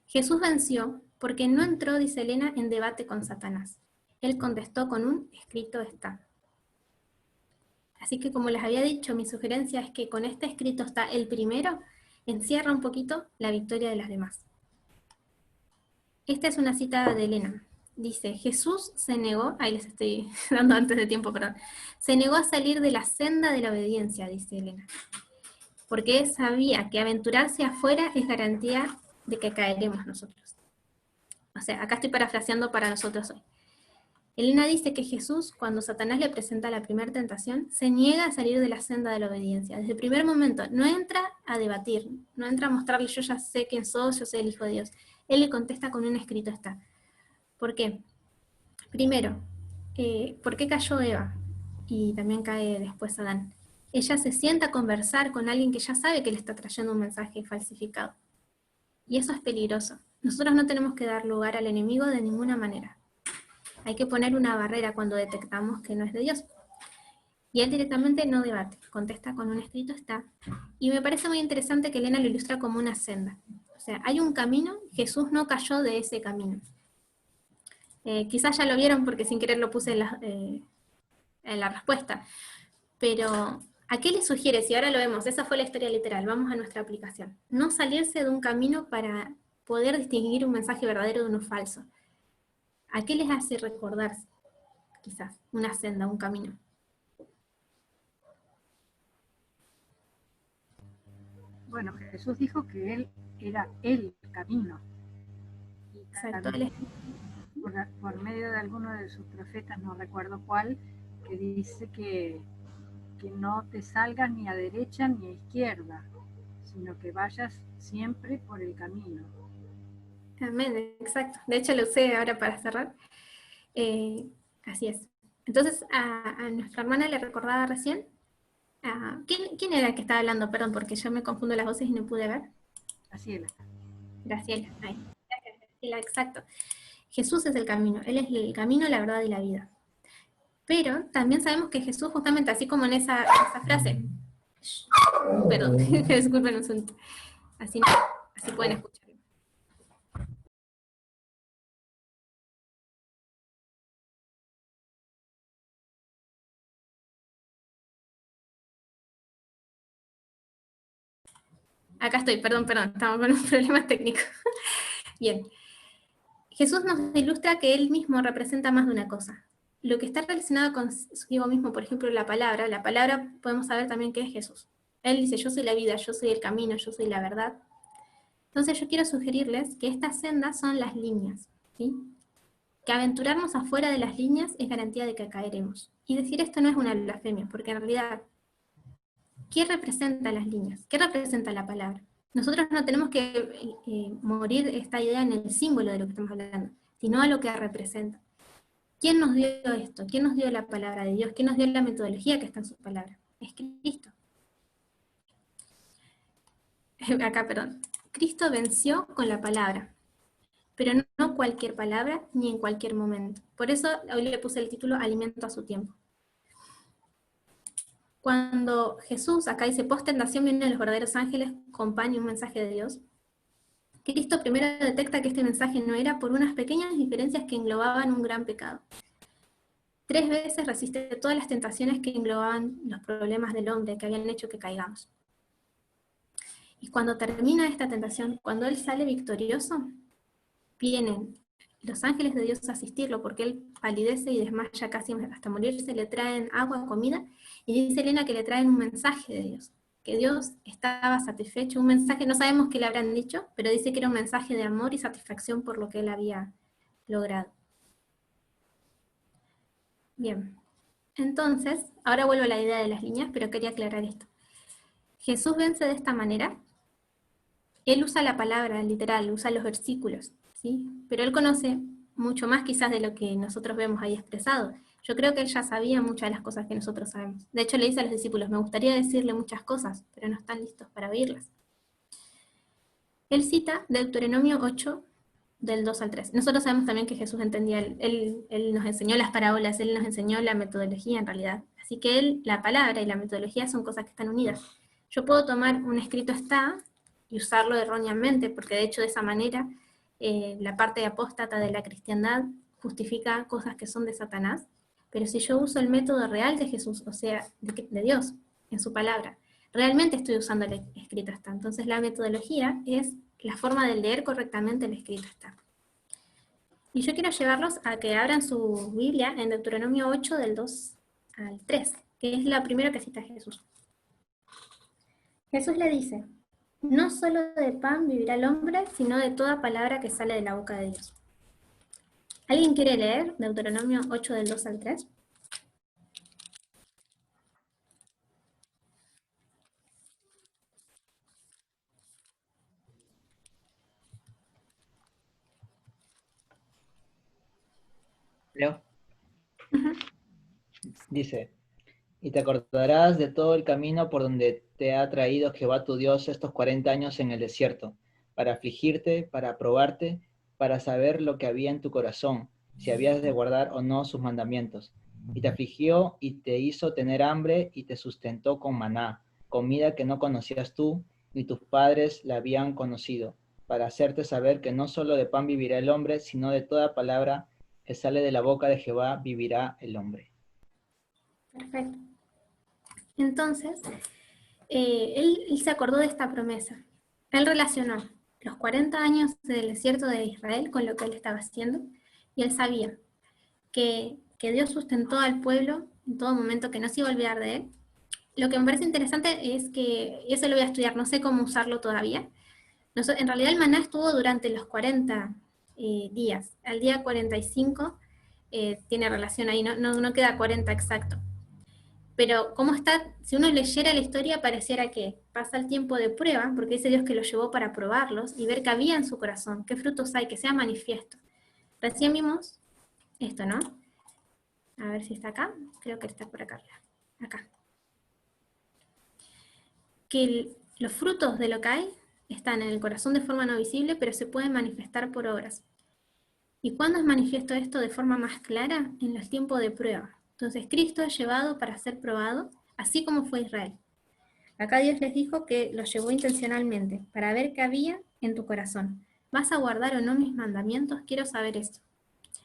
Jesús venció porque no entró, dice Elena, en debate con Satanás. Él contestó con un escrito está. Así que como les había dicho, mi sugerencia es que con este escrito está el primero, encierra un poquito la victoria de las demás. Esta es una cita de Elena. Dice, Jesús se negó, ahí les estoy dando antes de tiempo, perdón, se negó a salir de la senda de la obediencia, dice Elena, porque él sabía que aventurarse afuera es garantía de que caeremos nosotros. O sea, acá estoy parafraseando para nosotros hoy. Elena dice que Jesús, cuando Satanás le presenta la primera tentación, se niega a salir de la senda de la obediencia. Desde el primer momento, no entra a debatir, no entra a mostrarle yo ya sé quién soy, yo soy el Hijo de Dios. Él le contesta con un escrito está. ¿Por qué? Primero, ¿por qué cayó Eva? Y también cae después Adán. Ella se sienta a conversar con alguien que ya sabe que le está trayendo un mensaje falsificado. Y eso es peligroso. Nosotros no tenemos que dar lugar al enemigo de ninguna manera. Hay que poner una barrera cuando detectamos que no es de Dios. Y él directamente no debate, contesta con un escrito está. Y me parece muy interesante que Elena lo ilustra como una senda. O sea, hay un camino, Jesús no cayó de ese camino. Quizás ya lo vieron porque sin querer lo puse en la respuesta. Pero, ¿a qué le sugiere? Si ahora lo vemos, esa fue la historia literal, vamos a nuestra aplicación. No salirse de un camino para poder distinguir un mensaje verdadero de uno falso. ¿A qué les hace recordarse? Quizás, una senda, un camino. Bueno, Jesús dijo que Él era el camino. Exacto. Por medio de alguno de sus profetas, no recuerdo cuál, que dice que no te salgas ni a derecha ni a izquierda, sino que vayas siempre por el camino. Amén, exacto. De hecho lo usé ahora para cerrar. Así es. Entonces a nuestra hermana le recordaba recién, ¿quién era el que estaba hablando? Perdón, porque yo me confundo las voces y no pude ver. Graciela. Graciela, ahí. Gracias, Graciela, exacto. Jesús es el camino, Él es el camino, la verdad y la vida. Pero también sabemos que Jesús, justamente así como en esa frase, perdón, disculpen un segundo, así pueden escuchar. Acá estoy, perdón, estamos con un problema técnico. Bien. Jesús nos ilustra que Él mismo representa más de una cosa. Lo que está relacionado consigo mismo, por ejemplo, la palabra podemos saber también que es Jesús. Él dice, yo soy la vida, yo soy el camino, yo soy la verdad. Entonces yo quiero sugerirles que estas sendas son las líneas, ¿sí? Que aventurarnos afuera de las líneas es garantía de que caeremos. Y decir esto no es una blasfemia, porque en realidad, ¿qué representa las líneas? ¿Qué representa la palabra? Nosotros no tenemos que morir esta idea en el símbolo de lo que estamos hablando, sino a lo que representa. ¿Quién nos dio esto? ¿Quién nos dio la palabra de Dios? ¿Quién nos dio la metodología que está en su palabra? Es Cristo. Acá, perdón. Cristo venció con la palabra, pero no cualquier palabra ni en cualquier momento. Por eso hoy le puse el título Alimento a su tiempo. Cuando Jesús, acá dice, post-tentación vienen los verdaderos ángeles con pan y un mensaje de Dios, Cristo primero detecta que este mensaje no era por unas pequeñas diferencias que englobaban un gran pecado. 3 veces resiste todas las tentaciones que englobaban los problemas del hombre que habían hecho que caigamos. Y cuando termina esta tentación, cuando Él sale victorioso, vienen los ángeles de Dios a asistirlo, porque él palidece y desmaya casi hasta morirse, le traen agua, comida, y dice Elena que le traen un mensaje de Dios, que Dios estaba satisfecho, un mensaje, no sabemos qué le habrán dicho, pero dice que era un mensaje de amor y satisfacción por lo que él había logrado. Bien, entonces, ahora vuelvo a la idea de las líneas, pero quería aclarar esto. Jesús vence de esta manera. Él usa la palabra literal, usa los versículos, ¿sí? Pero él conoce mucho más quizás de lo que nosotros vemos ahí expresado. Yo creo que él ya sabía muchas de las cosas que nosotros sabemos. De hecho, le dice a los discípulos, me gustaría decirle muchas cosas, pero no están listos para oírlas. Él cita Deuteronomio 8, del 2 al 3. Nosotros sabemos también que Jesús entendía, él nos enseñó las parábolas, él nos enseñó la metodología en realidad. Así que la palabra y la metodología son cosas que están unidas. Yo puedo tomar un escrito está y usarlo erróneamente, porque de hecho de esa manera la parte apóstata de la cristiandad justifica cosas que son de Satanás, pero si yo uso el método real de Jesús, o sea, de Dios, en su palabra, realmente estoy usando el escrito está. Entonces la metodología es la forma de leer correctamente el escrito está. Y yo quiero llevarlos a que abran su Biblia en Deuteronomio 8, del 2 al 3, que es la primera que cita Jesús. Jesús le dice, no solo de pan vivirá el hombre, sino de toda palabra que sale de la boca de Dios. ¿Alguien quiere leer Deuteronomio 8, del 2 al 3? ¿Leo? Dice, y te acordarás de todo el camino por donde te ha traído Jehová tu Dios estos 40 años en el desierto, para afligirte, para probarte, para saber lo que había en tu corazón, si habías de guardar o no sus mandamientos. Y te afligió y te hizo tener hambre y te sustentó con maná, comida que no conocías tú, ni tus padres la habían conocido, para hacerte saber que no solo de pan vivirá el hombre, sino de toda palabra que sale de la boca de Jehová vivirá el hombre. Perfecto. Entonces, él se acordó de esta promesa. Él relacionó los 40 años del desierto de Israel con lo que él estaba haciendo, y él sabía que Dios sustentó al pueblo en todo momento, que no se iba a olvidar de él. Lo que me parece interesante es que, y eso lo voy a estudiar, no sé cómo usarlo todavía. En realidad el maná estuvo durante los 40 días. Al día 45 tiene relación ahí, no queda 40 exacto. Pero cómo está, si uno leyera la historia, pareciera que pasa el tiempo de prueba, porque dice Dios que los llevó para probarlos y ver qué había en su corazón, qué frutos hay, que sea manifiesto. Recién vimos esto, ¿no? A ver si está acá, creo que está por acá. Acá. Que los frutos de lo que hay están en el corazón de forma no visible, pero se pueden manifestar por obras. ¿Y cuándo es manifiesto esto de forma más clara? En los tiempos de prueba. Entonces Cristo es llevado para ser probado, así como fue Israel. Acá Dios les dijo que los llevó intencionalmente, para ver qué había en tu corazón. ¿Vas a guardar o no mis mandamientos? Quiero saber esto.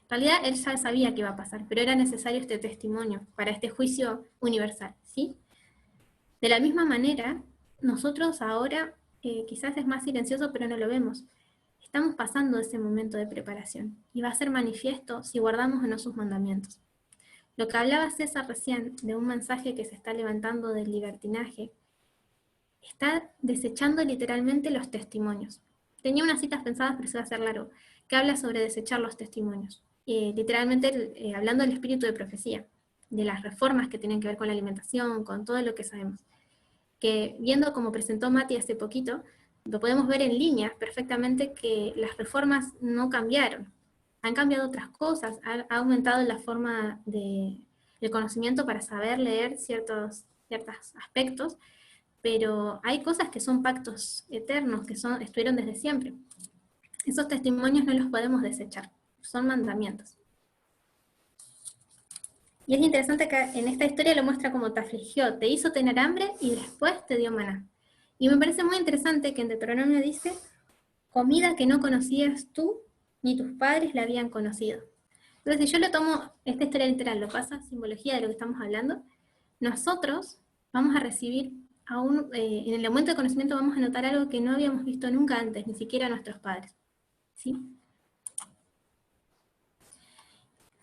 En realidad él ya sabía que iba a pasar, pero era necesario este testimonio para este juicio universal, ¿sí? De la misma manera, nosotros ahora, quizás es más silencioso, pero no lo vemos. Estamos pasando ese momento de preparación, y va a ser manifiesto si guardamos o no sus mandamientos. Lo que hablaba César recién, de un mensaje que se está levantando del libertinaje, está desechando literalmente los testimonios. Tenía unas citas pensadas, pero se va a hacer largo, que habla sobre desechar los testimonios. Literalmente hablando del espíritu de profecía, de las reformas que tienen que ver con la alimentación, con todo lo que sabemos. Que viendo como presentó Mati hace poquito, lo podemos ver en líneas perfectamente que las reformas no cambiaron. Han cambiado otras cosas, ha aumentado la forma del conocimiento para saber leer ciertos aspectos, pero hay cosas que son pactos eternos, que estuvieron desde siempre. Esos testimonios no los podemos desechar, son mandamientos. Y es interesante que en esta historia lo muestra como te afligió, te hizo tener hambre y después te dio maná. Y me parece muy interesante que en Deuteronomio dice, comida que no conocías tú ni tus padres la habían conocido. Entonces, si yo lo tomo, esta historia literal, lo pasa, simbología de lo que estamos hablando, nosotros vamos a recibir, en el aumento de conocimiento vamos a notar algo que no habíamos visto nunca antes, ni siquiera nuestros padres. ¿Sí?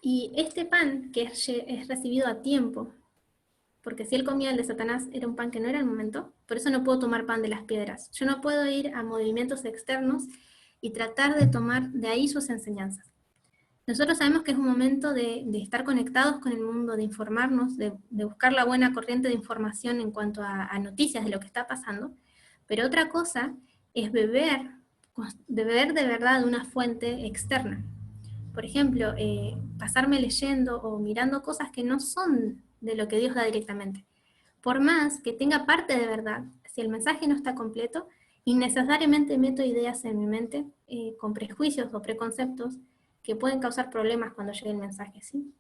Y este pan que es recibido a tiempo, porque si él comía el de Satanás era un pan que no era el momento, por eso no puedo tomar pan de las piedras. Yo no puedo ir a movimientos externos y tratar de tomar de ahí sus enseñanzas. Nosotros sabemos que es un momento de estar conectados con el mundo, de informarnos, de buscar la buena corriente de información en cuanto a noticias de lo que está pasando, pero otra cosa es beber de verdad de una fuente externa. Por ejemplo, pasarme leyendo o mirando cosas que no son de lo que Dios da directamente. Por más que tenga parte de verdad, si el mensaje no está completo, innecesariamente meto ideas en mi mente con prejuicios o preconceptos que pueden causar problemas cuando llegue el mensaje, ¿sí?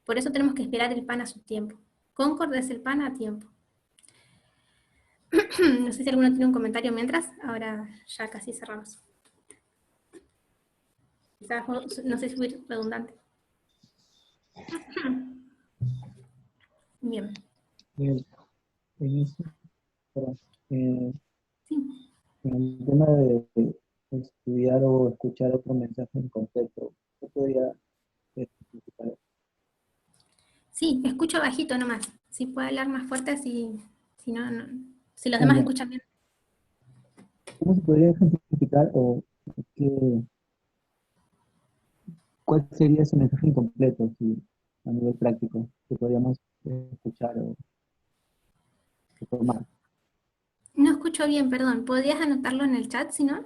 Por eso tenemos que esperar el pan a su tiempo. Concord es el pan a tiempo. No sé si alguno tiene un comentario mientras, ahora ya casi cerramos. Quizás, no sé si fui redundante. Bien. En eso, perdón, Sí. en el tema de estudiar o escuchar otro mensaje en concreto, ¿qué podría especificar? Sí, escucho bajito nomás. Si puede hablar más fuerte, si no, si los Ah, demás ya. escuchan bien. ¿Cómo se podría ejemplificar o qué, cuál sería ese mensaje incompleto a nivel práctico que podríamos escuchar o tomar? No escucho bien, perdón. ¿Podrías anotarlo en el chat, si no?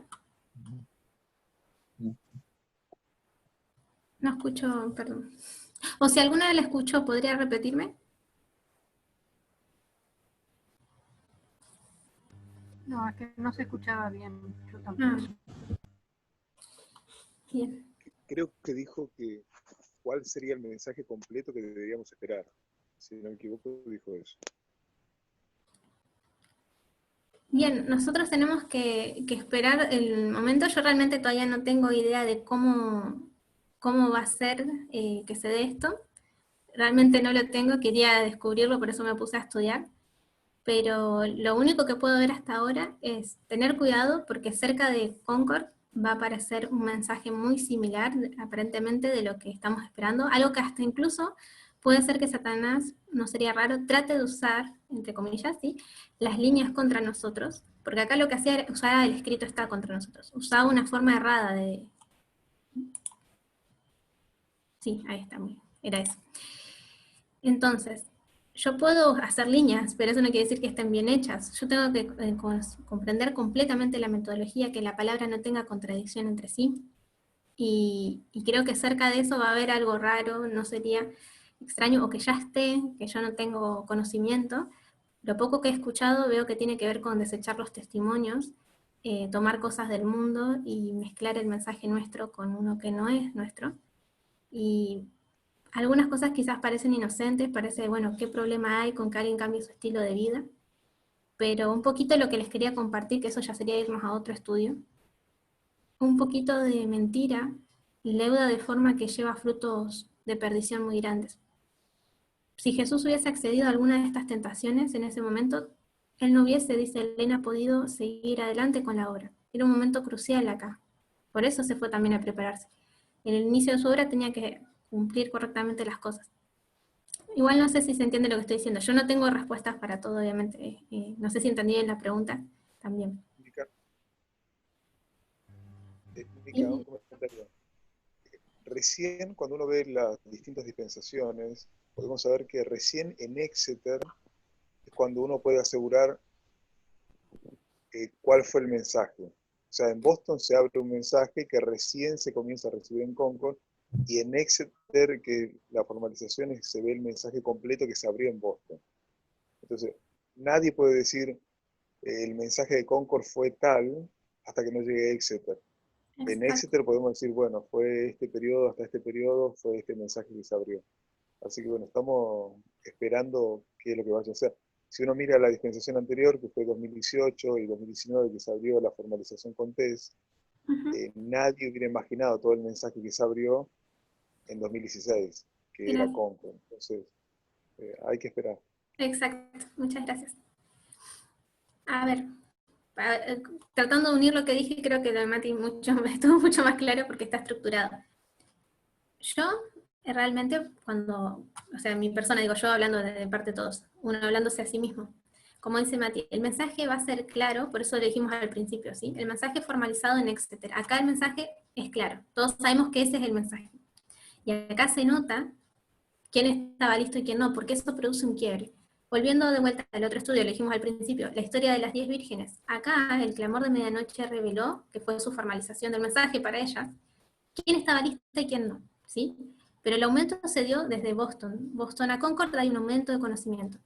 No escucho, perdón. O si alguna vez la escucho, ¿podría repetirme? No, es que no se escuchaba bien, yo tampoco. Ah, bien. Creo que dijo que cuál sería el mensaje completo que deberíamos esperar. Si no me equivoco, dijo eso. Bien, nosotros tenemos que esperar el momento. Yo realmente todavía no tengo idea de cómo va a ser que se dé esto. Realmente no lo tengo, quería descubrirlo, por eso me puse a estudiar. Pero lo único que puedo ver hasta ahora es tener cuidado porque cerca de Concord va a aparecer un mensaje muy similar, aparentemente, de lo que estamos esperando. Algo que hasta incluso puede ser que Satanás, no sería raro, trate de usar, entre comillas, ¿sí?, las líneas contra nosotros, porque acá lo que hacía era usar el escrito está contra nosotros. Usaba una forma errada de... Sí, ahí está, era eso. Entonces, yo puedo hacer líneas, pero eso no quiere decir que estén bien hechas. Yo tengo que comprender completamente la metodología, que la palabra no tenga contradicción entre sí. Y creo que cerca de eso va a haber algo raro, no sería extraño, o que ya esté, que yo no tengo conocimiento. Lo poco que he escuchado veo que tiene que ver con desechar los testimonios, tomar cosas del mundo y mezclar el mensaje nuestro con uno que no es nuestro. Y algunas cosas quizás parecen inocentes, parece, bueno, ¿qué problema hay con que alguien cambie su estilo de vida? Pero un poquito lo que les quería compartir, que eso ya sería irnos a otro estudio, un poquito de mentira leuda de forma que lleva frutos de perdición muy grandes. Si Jesús hubiese accedido a alguna de estas tentaciones en ese momento, él no hubiese, dice Elena, podido seguir adelante con la obra. Era un momento crucial acá. Por eso se fue también a prepararse. En el inicio de su obra tenía que cumplir correctamente las cosas. Igual no sé si se entiende lo que estoy diciendo. Yo no tengo respuestas para todo, obviamente. No sé si entendí bien la pregunta también. Mica, un comentario. Recién, cuando uno ve las distintas dispensaciones, podemos saber que recién en Exeter es cuando uno puede asegurar cuál fue el mensaje. O sea, en Boston se abre un mensaje que recién se comienza a recibir en Concord, y en Exeter, que la formalización es, se ve el mensaje completo que se abrió en Boston. Entonces, nadie puede decir el mensaje de Concord fue tal hasta que no llegue a Exeter. En Exeter podemos decir, bueno, fue este periodo hasta este periodo, fue este mensaje que se abrió. Así que bueno, estamos esperando qué es lo que vaya a hacer. Si uno mira la dispensación anterior, que fue 2018 y 2019, que se abrió la formalización con TES, nadie hubiera imaginado todo el mensaje que se abrió en 2016, que era Concord. Entonces, hay que esperar. Exacto, muchas gracias. A ver, tratando de unir lo que dije, creo que lo de Mati estuvo mucho más claro porque está estructurado. Yo realmente cuando, o sea, mi persona, digo yo hablando de parte de todos, uno hablándose a sí mismo. Como dice Mati, el mensaje va a ser claro, por eso lo dijimos al principio, ¿sí? El mensaje formalizado en Exeter. Acá el mensaje es claro, todos sabemos que ese es el mensaje. Y acá se nota quién estaba listo y quién no, porque eso produce un quiebre. Volviendo de vuelta al otro estudio, lo dijimos al principio, la historia de las 10 vírgenes. Acá el clamor de medianoche reveló, que fue su formalización del mensaje para ellas, quién estaba lista y quién no, ¿sí? Pero el aumento se dio desde Boston a Concord hay un aumento de conocimiento.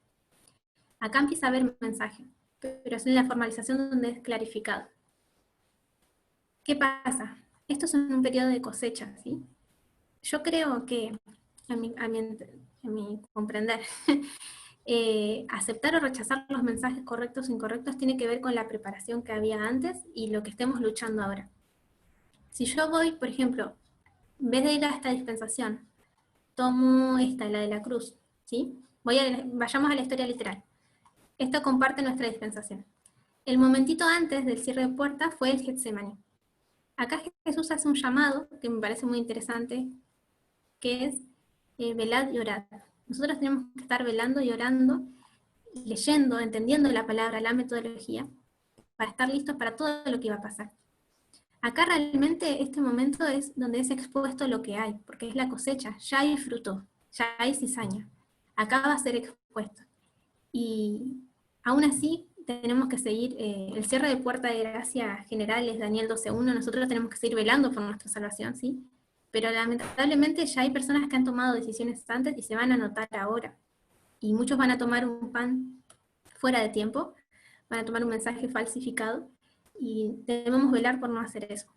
Acá empieza a haber mensaje, pero es en la formalización donde es clarificado. ¿Qué pasa? Esto es un periodo de cosecha, ¿sí? Yo creo que, a mi comprender, aceptar o rechazar los mensajes correctos o incorrectos tiene que ver con la preparación que había antes y lo que estemos luchando ahora. Si yo voy, por ejemplo, en vez de ir a esta dispensación, tomo esta, la de la cruz, ¿sí? Vayamos a la historia literal. Esto comparte nuestra dispensación. El momentito antes del cierre de puertas fue el Getsemaní. Acá Jesús hace un llamado que me parece muy interesante, que es velad y orad. Nosotros tenemos que estar velando y orando, leyendo, entendiendo la palabra, la metodología, para estar listos para todo lo que iba a pasar. Acá realmente este momento es donde es expuesto lo que hay, porque es la cosecha, ya hay fruto, ya hay cizaña. Acá va a ser expuesto. Y aún así tenemos que seguir, el cierre de puerta de gracia general es Daniel 12:1, nosotros tenemos que seguir velando por nuestra salvación, ¿sí? Pero lamentablemente ya hay personas que han tomado decisiones antes y se van a anotar ahora. Y muchos van a tomar un pan fuera de tiempo, van a tomar un mensaje falsificado, y debemos velar por no hacer eso.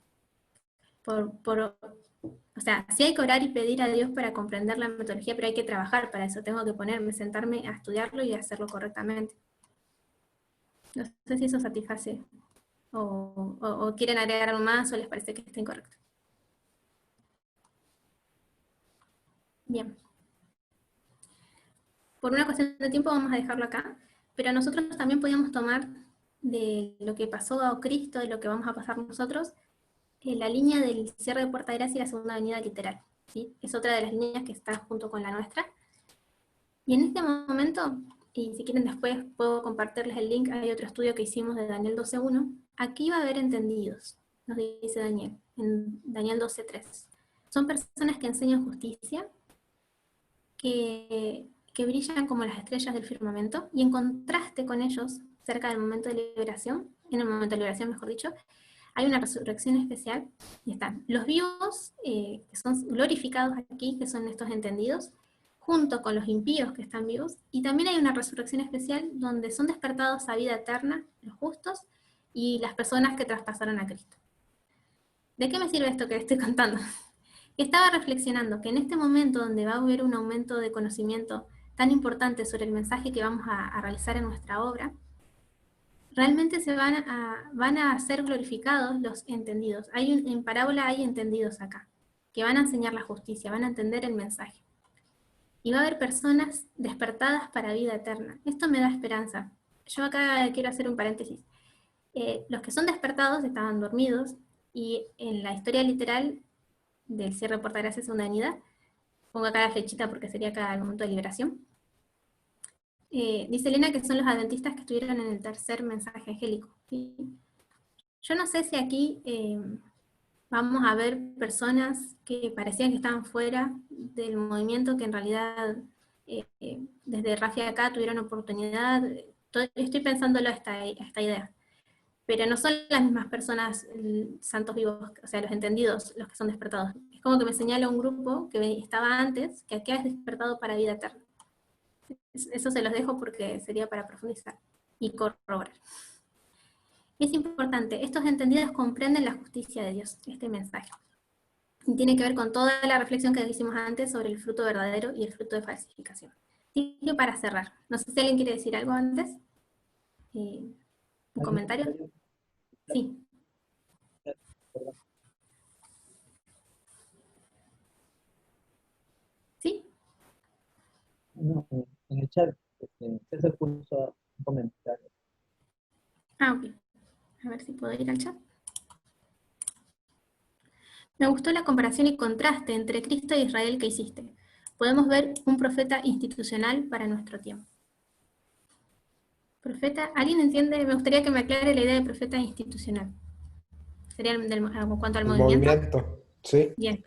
O sea, sí hay que orar y pedir a Dios para comprender la metodología, pero hay que trabajar para eso. Tengo que sentarme a estudiarlo y hacerlo correctamente. No sé si eso satisface o quieren agregar algo más o les parece que está incorrecto. Bien. Por una cuestión de tiempo vamos a dejarlo acá, pero nosotros también podíamos tomar de lo que pasó a Cristo, de lo que vamos a pasar nosotros, la línea del cierre de Puerta de Gracia y la segunda avenida literal, ¿sí? Es otra de las líneas que está junto con la nuestra. Y en este momento, y si quieren después puedo compartirles el link, hay otro estudio que hicimos de Daniel 12:1, aquí va a haber entendidos, nos dice Daniel, en Daniel 12:3. Son personas que enseñan justicia, que brillan como las estrellas del firmamento, y en contraste con ellos, cerca del momento de liberación, en el momento de liberación mejor dicho, hay una resurrección especial, y están los vivos, que son glorificados aquí, que son estos entendidos, junto con los impíos que están vivos, y también hay una resurrección especial donde son despertados a vida eterna los justos y las personas que traspasaron a Cristo. ¿De qué me sirve esto que estoy contando? Estaba reflexionando que en este momento donde va a haber un aumento de conocimiento tan importante sobre el mensaje que vamos a realizar en nuestra obra, realmente van a ser glorificados los entendidos. En parábola hay entendidos acá, que van a enseñar la justicia, van a entender el mensaje. Y va a haber personas despertadas para vida eterna. Esto me da esperanza. Yo acá quiero hacer un paréntesis. Los que son despertados estaban dormidos, y en la historia literal del cierre de Puerta de Gracia segunda avenida, pongo acá la flechita porque sería acá el momento de liberación, dice Elena que son los adventistas que estuvieron en el tercer mensaje angélico, ¿sí? Yo no sé si aquí vamos a ver personas que parecían que estaban fuera del movimiento, que en realidad desde Rafi acá tuvieron oportunidad. Estoy pensándolo a esta idea, pero no son las mismas personas santos vivos, o sea, los entendidos, los que son despertados. Es como que me señala un grupo que estaba antes, que aquí es despertado para vida eterna. Eso se los dejo porque sería para profundizar y corroborar. Es importante, estos entendidos comprenden la justicia de Dios, este mensaje. Y tiene que ver con toda la reflexión que hicimos antes sobre el fruto verdadero y el fruto de falsificación. Y para cerrar, no sé si alguien quiere decir algo antes. ¿Un comentario? Sí. ¿Sí? No, en el chat, César puso un comentario. Ah, ok. A ver si puedo ir al chat. Me gustó la comparación y contraste entre Cristo e Israel que hiciste. Podemos ver un profeta institucional para nuestro tiempo. Profeta, ¿alguien entiende? Me gustaría que me aclare la idea de profeta institucional. ¿Sería en cuanto al El movimiento? movimiento, sí. Bien,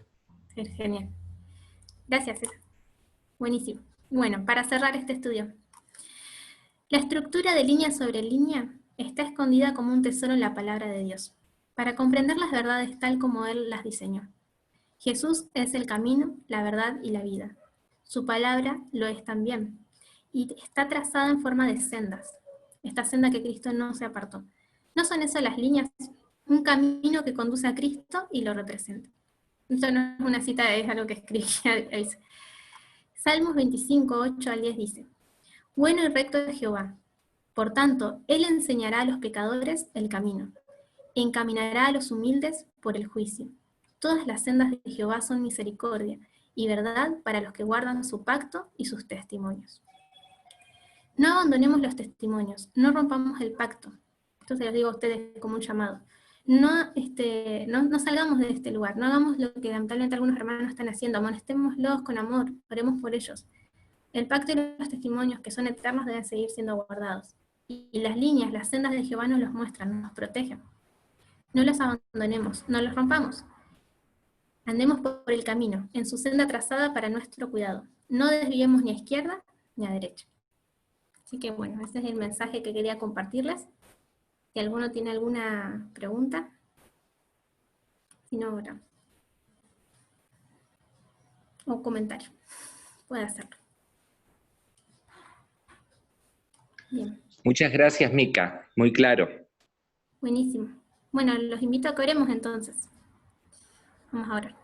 genial. Gracias, César. Buenísimo. Bueno, para cerrar este estudio. La estructura de línea sobre línea está escondida como un tesoro en la palabra de Dios, para comprender las verdades tal como Él las diseñó. Jesús es el camino, la verdad y la vida. Su palabra lo es también, y está trazada en forma de sendas, esta senda que Cristo no se apartó. ¿No son eso las líneas? Un camino que conduce a Cristo y lo representa. Esto no es una cita, es algo que escribí. Salmos 25, 8 al 10 dice: Bueno y recto es Jehová, por tanto, Él enseñará a los pecadores el camino, encaminará a los humildes por el juicio. Todas las sendas de Jehová son misericordia y verdad para los que guardan su pacto y sus testimonios. No abandonemos los testimonios, no rompamos el pacto. Esto se los digo a ustedes como un llamado. No salgamos de este lugar, no hagamos lo que lamentablemente algunos hermanos están haciendo, amonestémoslos con amor, oremos por ellos. El pacto y los testimonios que son eternos deben seguir siendo guardados. Y las líneas, las sendas de Jehová nos los muestran, nos protegen. No los abandonemos, no los rompamos. Andemos por el camino, en su senda trazada para nuestro cuidado. No desviemos ni a izquierda ni a derecha. Así que bueno, ese es el mensaje que quería compartirles. Si alguno tiene alguna pregunta, si no, oramos. O comentario, puede hacerlo. Bien. Muchas gracias, Mica. Muy claro. Buenísimo. Bueno, los invito a que oremos entonces. Vamos a orar.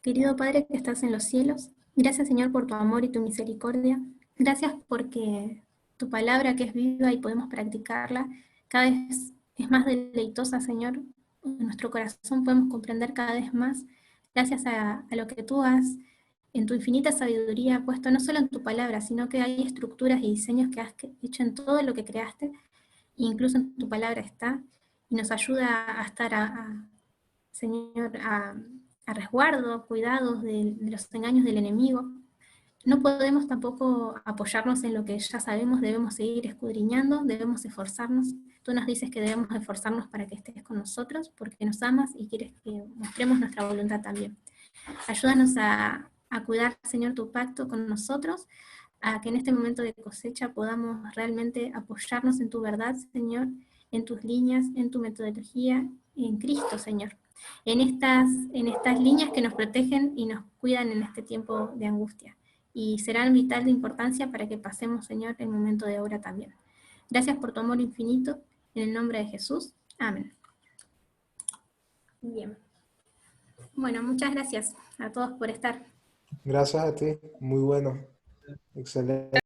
Querido Padre que estás en los cielos, gracias Señor por tu amor y tu misericordia. Gracias porque tu palabra que es viva y podemos practicarla cada vez es más deleitosa, Señor. En nuestro corazón podemos comprender cada vez más, gracias a lo que tú has, en tu infinita sabiduría, puesto no solo en tu palabra, sino que hay estructuras y diseños que has hecho en todo lo que creaste, incluso en tu palabra está, y nos ayuda a estar, Señor, a resguardo, cuidados de los engaños del enemigo. No podemos tampoco apoyarnos en lo que ya sabemos, debemos seguir escudriñando, debemos esforzarnos. Tú nos dices que debemos esforzarnos para que estés con nosotros, porque nos amas y quieres que mostremos nuestra voluntad también. Ayúdanos a cuidar, Señor, tu pacto con nosotros, a que en este momento de cosecha podamos realmente apoyarnos en tu verdad, Señor, en tus líneas, en tu metodología, en Cristo, Señor. En estas líneas que nos protegen y nos cuidan en este tiempo de angustia. Y serán vital de importancia para que pasemos, Señor, el momento de obra también. Gracias por tu amor infinito, en el nombre de Jesús. Amén. Bien. Bueno, muchas gracias a todos por estar. Gracias a ti, muy bueno, excelente.